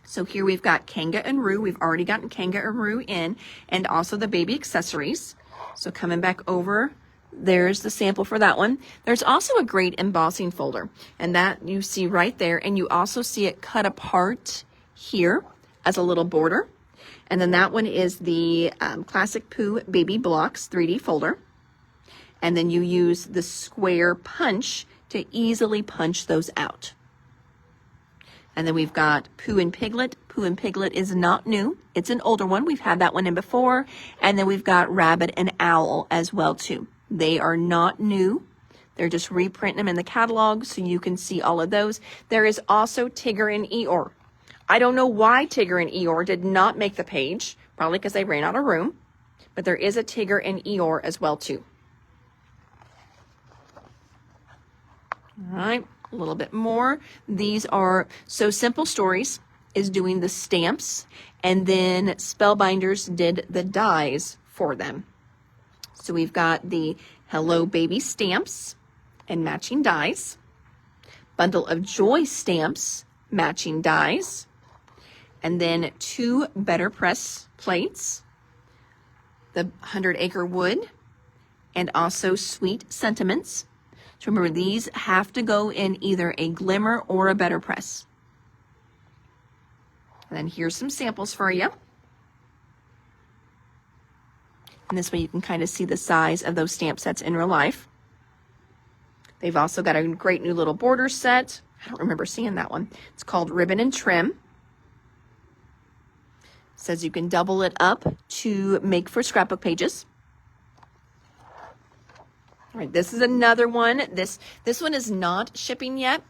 So here we've got Kanga and Roo. We've already gotten Kanga and Roo in, and also the baby accessories. So coming back over, there's the sample for that one. There's also a great embossing folder, and that you see right there. And you also see it cut apart here as a little border. And then that one is the Classic Pooh Baby Blocks 3D folder. And then you use the square punch to easily punch those out. And then we've got Pooh and Piglet. Pooh and Piglet is not new. It's an older one. We've had that one in before. And then we've got Rabbit and Owl as well too. They are not new. They're just reprinting them in the catalog so you can see all of those. There is also Tigger and Eeyore. I don't know why Tigger and Eeyore did not make the page, probably because they ran out of room, but there is a Tigger and Eeyore as well too. All right, a little bit more. These are, so Simple Stories is doing the stamps, and then Spellbinders did the dies for them. So we've got the Hello Baby stamps and matching dies, bundle of Joy stamps, matching dies, and then 2 Better Press plates, the 100 Acre Wood, and also Sweet Sentiments. So remember, these have to go in either a glimmer or a Better Press. And then here's some samples for you. And this way you can kind of see the size of those stamp sets in real life. They've also got a great new little border set. I don't remember seeing that one. It's called Ribbon and Trim. It says you can double it up to make for scrapbook pages. All right, this is another one. This one is not shipping yet,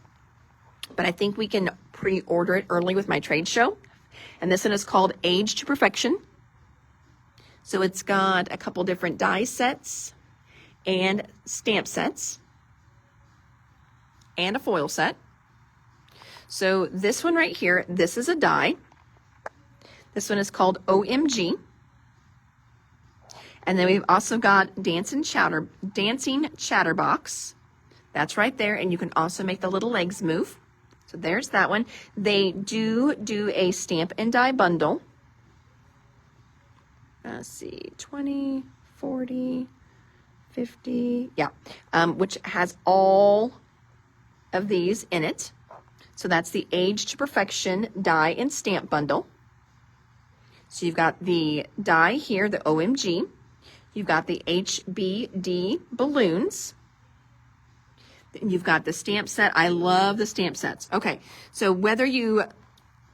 but I think we can pre-order it early with my trade show. And this one is called Age to Perfection. So it's got a couple different die sets and stamp sets and a foil set. So this one right here, this is a die. This one is called OMG. And then we've also got Dancing Chatterbox. That's right there. And you can also make the little legs move. So there's that one. They do a stamp and die bundle. Let's see, 20, 40, 50, yeah, which has all of these in it. So that's the Age to Perfection die and stamp bundle. So you've got the die here, the OMG. You've got the HBD balloons. Then you've got the stamp set. I love the stamp sets. Okay, so whether you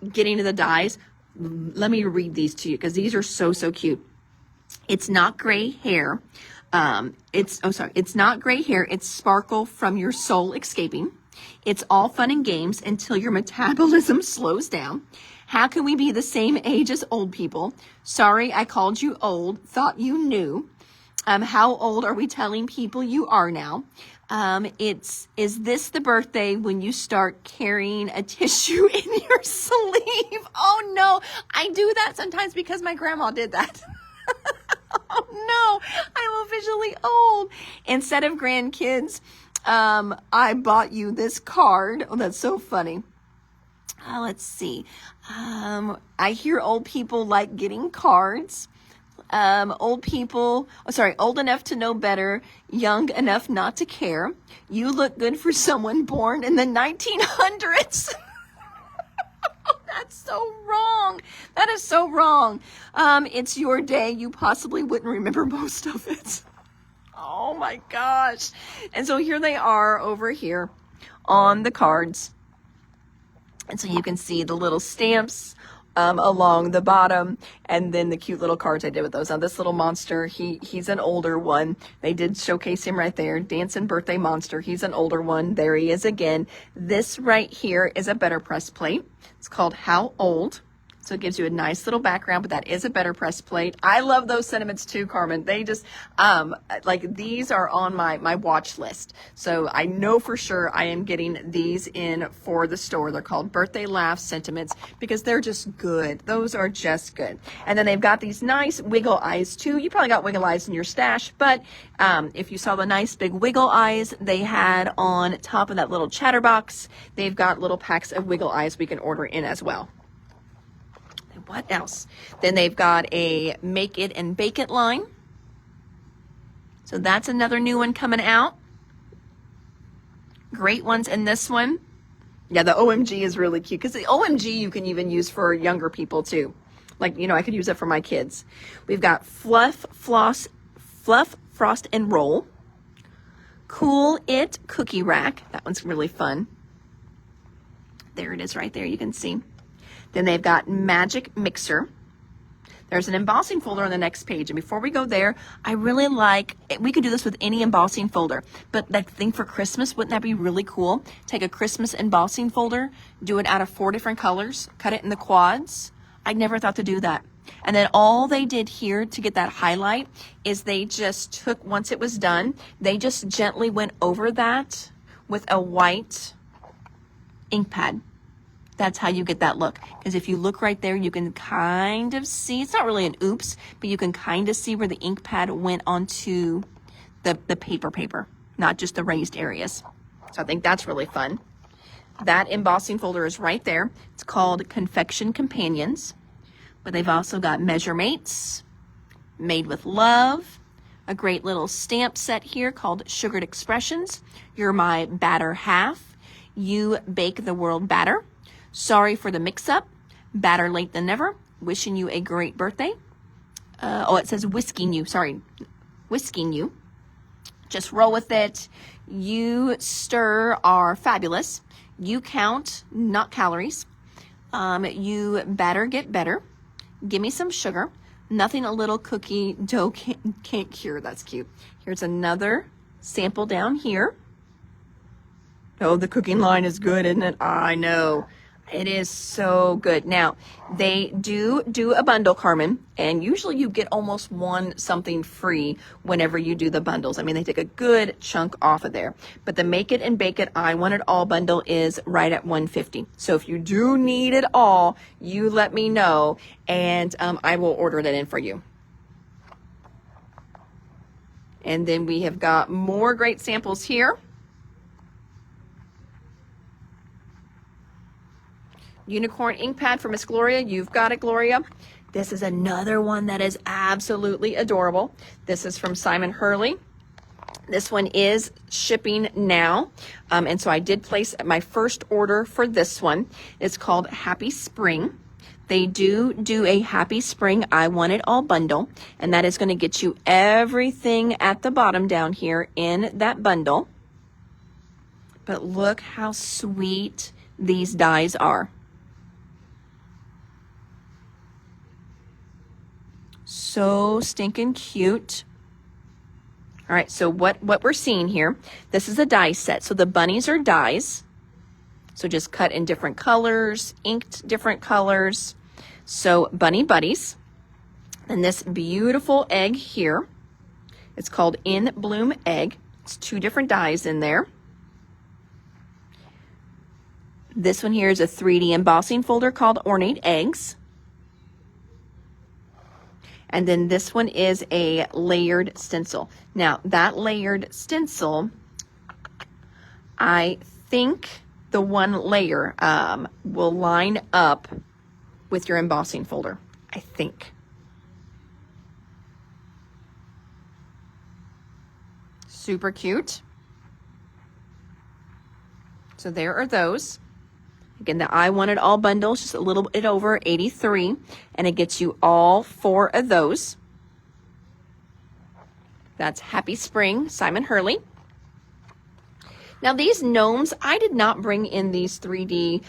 get into the dies, let me read these to you because these are so cute. It's not gray hair. It's not gray hair. It's sparkle from your soul escaping. It's all fun and games until your metabolism slows down. How can we be the same age as old people? Sorry, I called you old. Thought you knew. How old are we telling people you are now? Is this the birthday when you start carrying a tissue in your sleeve? Oh no, I do that sometimes because my grandma did that. Oh no, I'm officially old. Instead of grandkids, I bought you this card. Oh, that's so funny. Let's see. I hear old people like getting cards. Old enough to know better, young enough not to care. You look good for someone born in the 1900s. That's so wrong. That is so wrong. It's your day. You possibly wouldn't remember most of it. Oh my gosh. And so here they are over here on the cards. And so you can see the little stamps along the bottom, and then the cute little cards I did with those. Now this little monster, he's an older one. They did showcase him right there. Dancing Birthday Monster, he's an older one. There he is again. This right here is a Better Press plate. It's called How Old. So it gives you a nice little background, but that is a Better Press plate. I love those sentiments too, Carmen. They just, like these are on my watch list. So I know for sure I am getting these in for the store. They're called Birthday Laugh Sentiments because they're just good. Those are just good. And then they've got these nice wiggle eyes too. You probably got wiggle eyes in your stash, but if you saw the nice big wiggle eyes they had on top of that little chatterbox, they've got little packs of wiggle eyes we can order in as well. What else? Then they've got a Make It and Bake It line. So that's another new one coming out. Great ones in this one. Yeah, the OMG is really cute because the OMG you can even use for younger people too. Like, you know, I could use it for my kids. We've got Fluff, Frost, and Roll. Cool It Cookie Rack. That one's really fun. There it is right there. You can see. Then they've got Magic Mixer. There's an embossing folder on the next page. And before we go there, I really like, we could do this with any embossing folder, but that thing for Christmas, wouldn't that be really cool? Take a Christmas embossing folder, do it out of 4 different colors, cut it in the quads. I never thought to do that. And then all they did here to get that highlight is they just took, once it was done, they just gently went over that with a white ink pad. That's how you get that look. Because if you look right there, you can kind of see, it's not really an oops, but you can kind of see where the ink pad went onto the paper, not just the raised areas. So I think that's really fun. That embossing folder is right there. It's called Confection Companions, but they've also got Measure Mates, Made with Love, a great little stamp set here called Sugared Expressions, You're My Batter Half, You Bake the World Batter, Sorry for the Mix-Up, Better Late Than Never, Wishing You a Great Birthday. It says Whisking You, sorry, Whisking You. Just roll with it. You Stir Are Fabulous. You Count, Not Calories. You Better Get Better. Give Me Some Sugar. Nothing a Little Cookie Dough can't Cure. That's cute. Here's another sample down here. Oh, the cooking line is good, isn't it? I know. It is so good. Now, they do a bundle, Carmen, and usually you get almost one something free whenever you do the bundles. I mean, they take a good chunk off of there. But the Make It and Bake It I Want It All bundle is right at $150. So if you do need it all, you let me know, and I will order that in for you. And then we have got more great samples here. Unicorn ink pad for Miss Gloria. You've got it, Gloria. This is another one that is absolutely adorable. This is from Simon Hurley. This one is shipping now. And so I did place my first order for this one. It's called Happy Spring. They do a Happy Spring I Want It All bundle. And that is going to get you everything at the bottom down here in that bundle. But look how sweet these dies are. So stinking cute. All right, so what we're seeing here, this is a die set. So the bunnies are dies. So just cut in different colors, inked different colors. So bunny buddies. And this beautiful egg here, it's called In Bloom Egg. It's 2 different dies in there. This one here is a 3D embossing folder called Ornate Eggs. And then this one is a layered stencil. Now, that layered stencil, I think the one layer will line up with your embossing folder, I think. Super cute. So there are those. Again, the I Want It All bundle is just a little bit over $83, and it gets you all 4 of those. That's Happy Spring, Simon Hurley. Now these gnomes, I did not bring in these 3D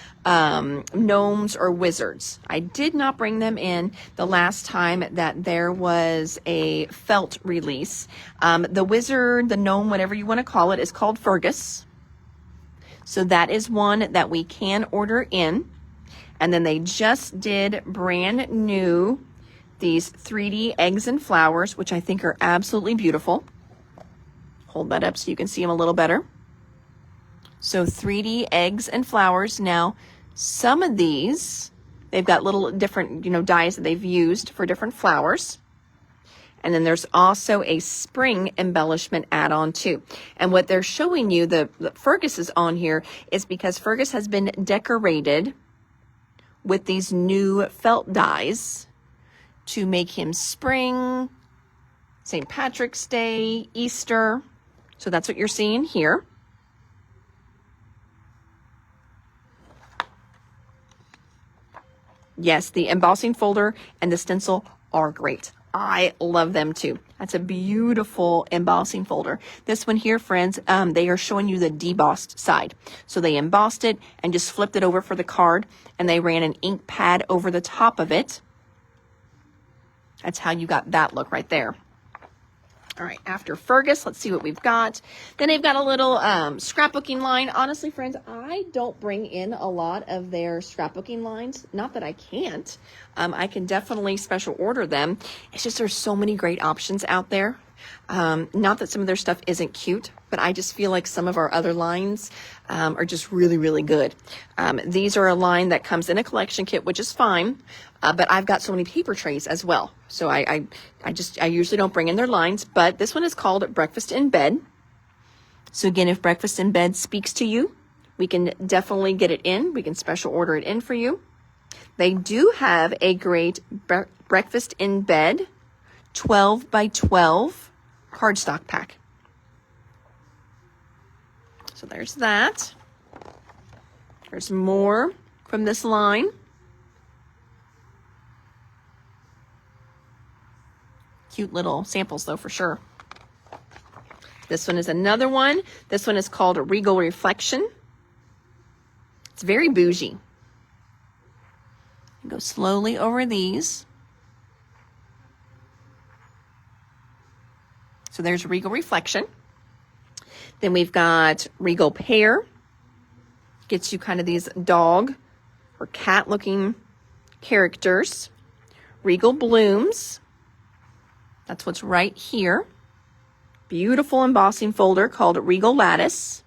gnomes or wizards. I did not bring them in the last time that there was a felt release. The wizard, the gnome, whatever you want to call it, is called Fergus. So that is one that we can order in. And then they just did brand new these 3D eggs and flowers, which I think are absolutely beautiful. Hold that up so you can see them a little better. So 3D eggs and flowers. Now, some of these, they've got little different, dies that they've used for different flowers. And then there's also a spring embellishment add-on too. And what they're showing you, the Fergus is on here, is because Fergus has been decorated with these new felt dies to make him spring, St. Patrick's Day, Easter. So that's what you're seeing here. Yes, the embossing folder and the stencil are great. I love them too. That's a beautiful embossing folder. This one here, friends, they are showing you the debossed side. So they embossed it and just flipped it over for the card, and they ran an ink pad over the top of it. That's how you got that look right there. All right, after Fergus, let's see what we've got. Then they've got a little scrapbooking line. Honestly, friends, I don't bring in a lot of their scrapbooking lines. Not that I can't. I can definitely special order them. It's just there's so many great options out there. Not that some of their stuff isn't cute, but I just feel like some of our other lines are just really, really good. These are a line that comes in a collection kit, which is fine, but I've got so many paper trays as well. So I usually don't bring in their lines, but this one is called Breakfast in Bed. So again, if Breakfast in Bed speaks to you, we can definitely get it in. We can special order it in for you. They do have a great Breakfast in Bed 12 by 12 cardstock pack. So there's that. There's more from this line. Cute little samples though, for sure. This one is another one. This one is called Regal Reflection. It's very bougie. Go slowly over these. So there's Regal Reflection. Then we've got Regal Pear. Gets you kind of these dog or cat looking characters. Regal Blooms. That's what's right here. Beautiful embossing folder called Regal Lattice.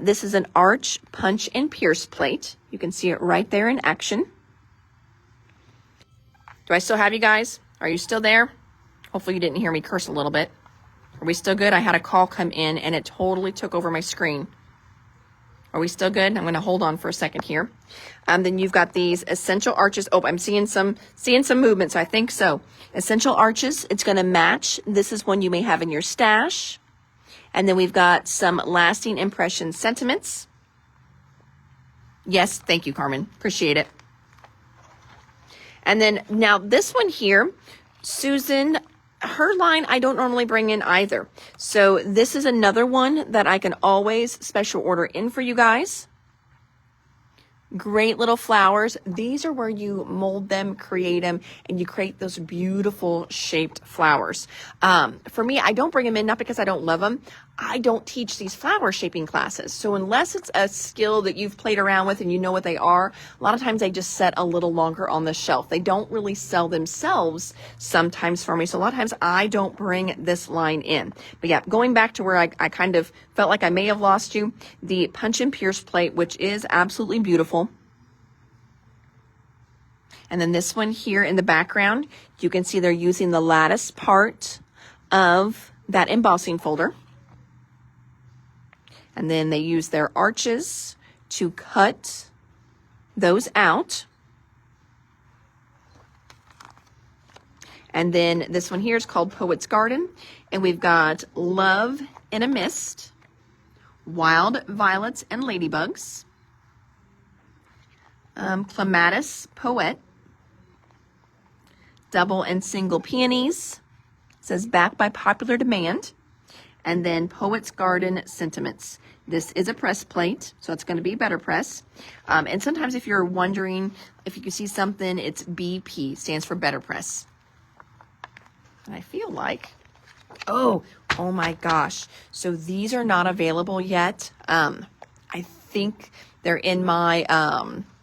This is an Arch Punch and Pierce plate. You can see it right there in action. Do I still have you guys? Are you still there? Hopefully you didn't hear me curse a little bit. Are we still good? I had a call come in and it totally took over my screen. Are we still good? I'm going to hold on for a second here. Then you've got these Essential Arches. Oh, I'm seeing some movement, so I think so. Essential Arches, it's going to match. This is one you may have in your stash. And then we've got some Lasting Impression Sentiments. Yes, thank you, Carmen. Appreciate it. And then now this one here, Susan, her line I don't normally bring in either. So this is another one that I can always special order in for you guys. Great little flowers. These are where you mold them, create them, and you create those beautiful shaped flowers. For me, I don't bring them in, not because I don't love them. I don't teach these flower shaping classes. So unless it's a skill that you've played around with and you know what they are, a lot of times they just set a little longer on the shelf. They don't really sell themselves sometimes for me. So a lot of times I don't bring this line in. But yeah, going back to where I kind of felt like I may have lost you, the Punch and Pierce plate, which is absolutely beautiful. And then this one here in the background, you can see they're using the lattice part of that embossing folder. And then they use their arches to cut those out. And then this one here is called Poet's Garden. And we've got Love in a Mist, Wild Violets and Ladybugs, Clematis Poet, Double and Single Peonies. It says back by popular demand. And then Poet's Garden Sentiments. This is a press plate, so it's going to be better press. And sometimes if you're wondering if you can see something, it's BP, stands for better press. And I feel like, oh my gosh. So these are not available yet. I think they're in my,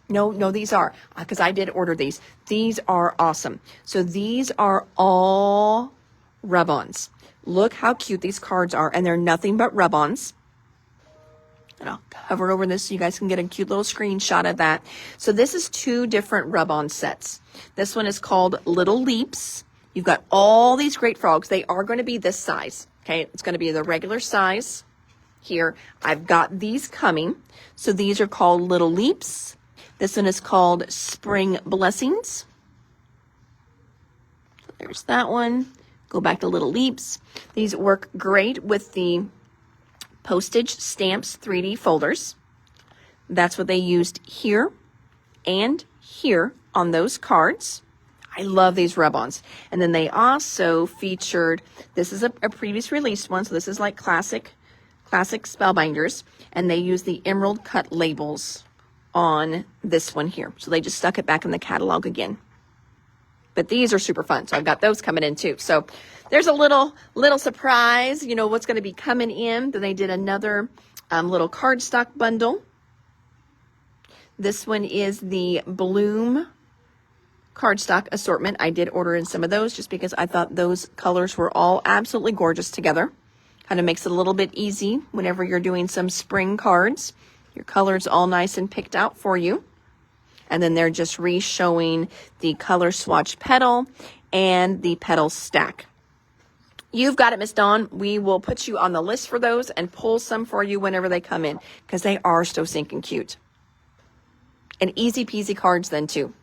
no, these are, because I did order these. These are awesome. So these are all rub-ons. Look how cute these cards are, and they're nothing but rub-ons. And I'll hover over this so you guys can get a cute little screenshot of that. So this is two different rub-on sets. This one is called Little Leaps. You've got all these great frogs. They are going to be this size, okay? It's going to be the regular size here. I've got these coming. So these are called Little Leaps. This one is called Spring Blessings. So there's that one. Go back to Little Leaps. These work great with the postage stamps 3D folders. That's what they used here and here on those cards. I love these rub-ons. And then they also featured, this is a previous released one, so this is like classic Spellbinders, and they use the emerald cut labels on this one here. So they just stuck it back in the catalog again. But these are super fun. So I've got those coming in too. So there's a little surprise, you know, what's going to be coming in. Then they did another little cardstock bundle. This one is the Bloom cardstock assortment. I did order in some of those just because I thought those colors were all absolutely gorgeous together. Kind of makes it a little bit easy whenever you're doing some spring cards. Your colors all nice and picked out for you. And then they're just re-showing the color swatch petal and the petal stack. You've got it, Miss Dawn. We will put you on the list for those and pull some for you whenever they come in because they are so stinking cute. And easy peasy cards then too.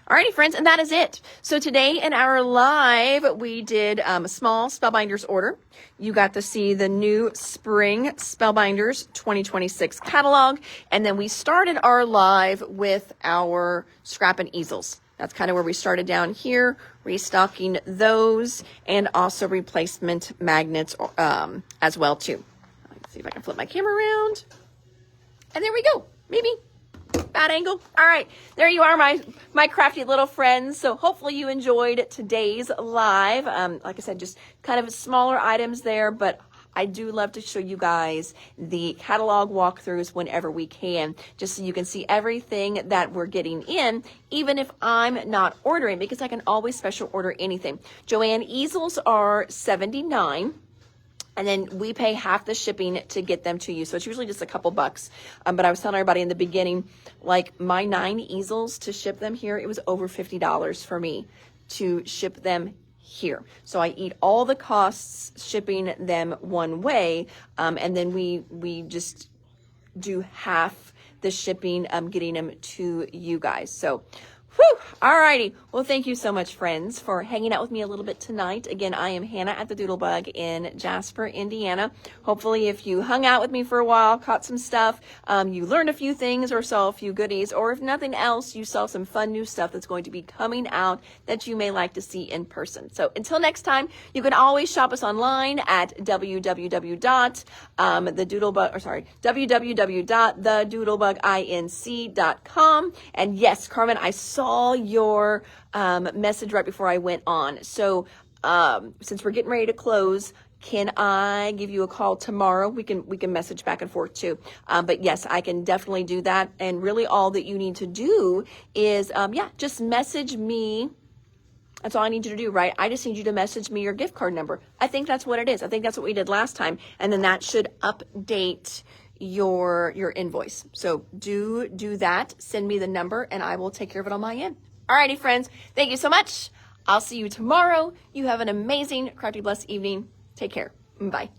Alrighty, friends, and that is it. So today in our live, we did a small Spellbinders order. You got to see the new Spring Spellbinders 2026 catalog, and then we started our live with our Scrap and Easels. That's kind of where we started down here, restocking those, and also replacement magnets as well too. Let's see if I can flip my camera around. And there we go. Maybe. Bad angle. All right, there you are, my crafty little friends. So hopefully you enjoyed today's live. Like I said, just kind of smaller items there, but I do love to show you guys the catalog walkthroughs whenever we can, just so you can see everything that we're getting in, even if I'm not ordering, because I can always special order anything. Joanne, easels are $79. And then we pay half the shipping to get them to you. So it's usually just a couple bucks. But I was telling everybody in the beginning, like my 9 easels to ship them here, it was over $50 for me to ship them here. So I eat all the costs shipping them one way. And then we just do half the shipping, getting them to you guys. So whew, alrighty. Well, thank you so much, friends, for hanging out with me a little bit tonight. Again, I am Hannah at the Doodlebug in Jasper, Indiana. Hopefully, if you hung out with me for a while, caught some stuff, you learned a few things or saw a few goodies, or if nothing else, you saw some fun new stuff that's going to be coming out that you may like to see in person. So until next time, you can always shop us online at www.thedoodlebuginc.com. And yes, Carmen, I saw your message right before I went on. So since we're getting ready to close, can I give you a call tomorrow? We can message back and forth too. But yes, I can definitely do that. And really all that you need to do is, just message me. That's all I need you to do, right? I just need you to message me your gift card number. I think that's what it is. I think that's what we did last time. And then that should update your invoice. So do that. Send me the number and I will take care of it on my end. Alrighty, friends. Thank you so much. I'll see you tomorrow. You have an amazing, crafty, blessed evening. Take care. Bye.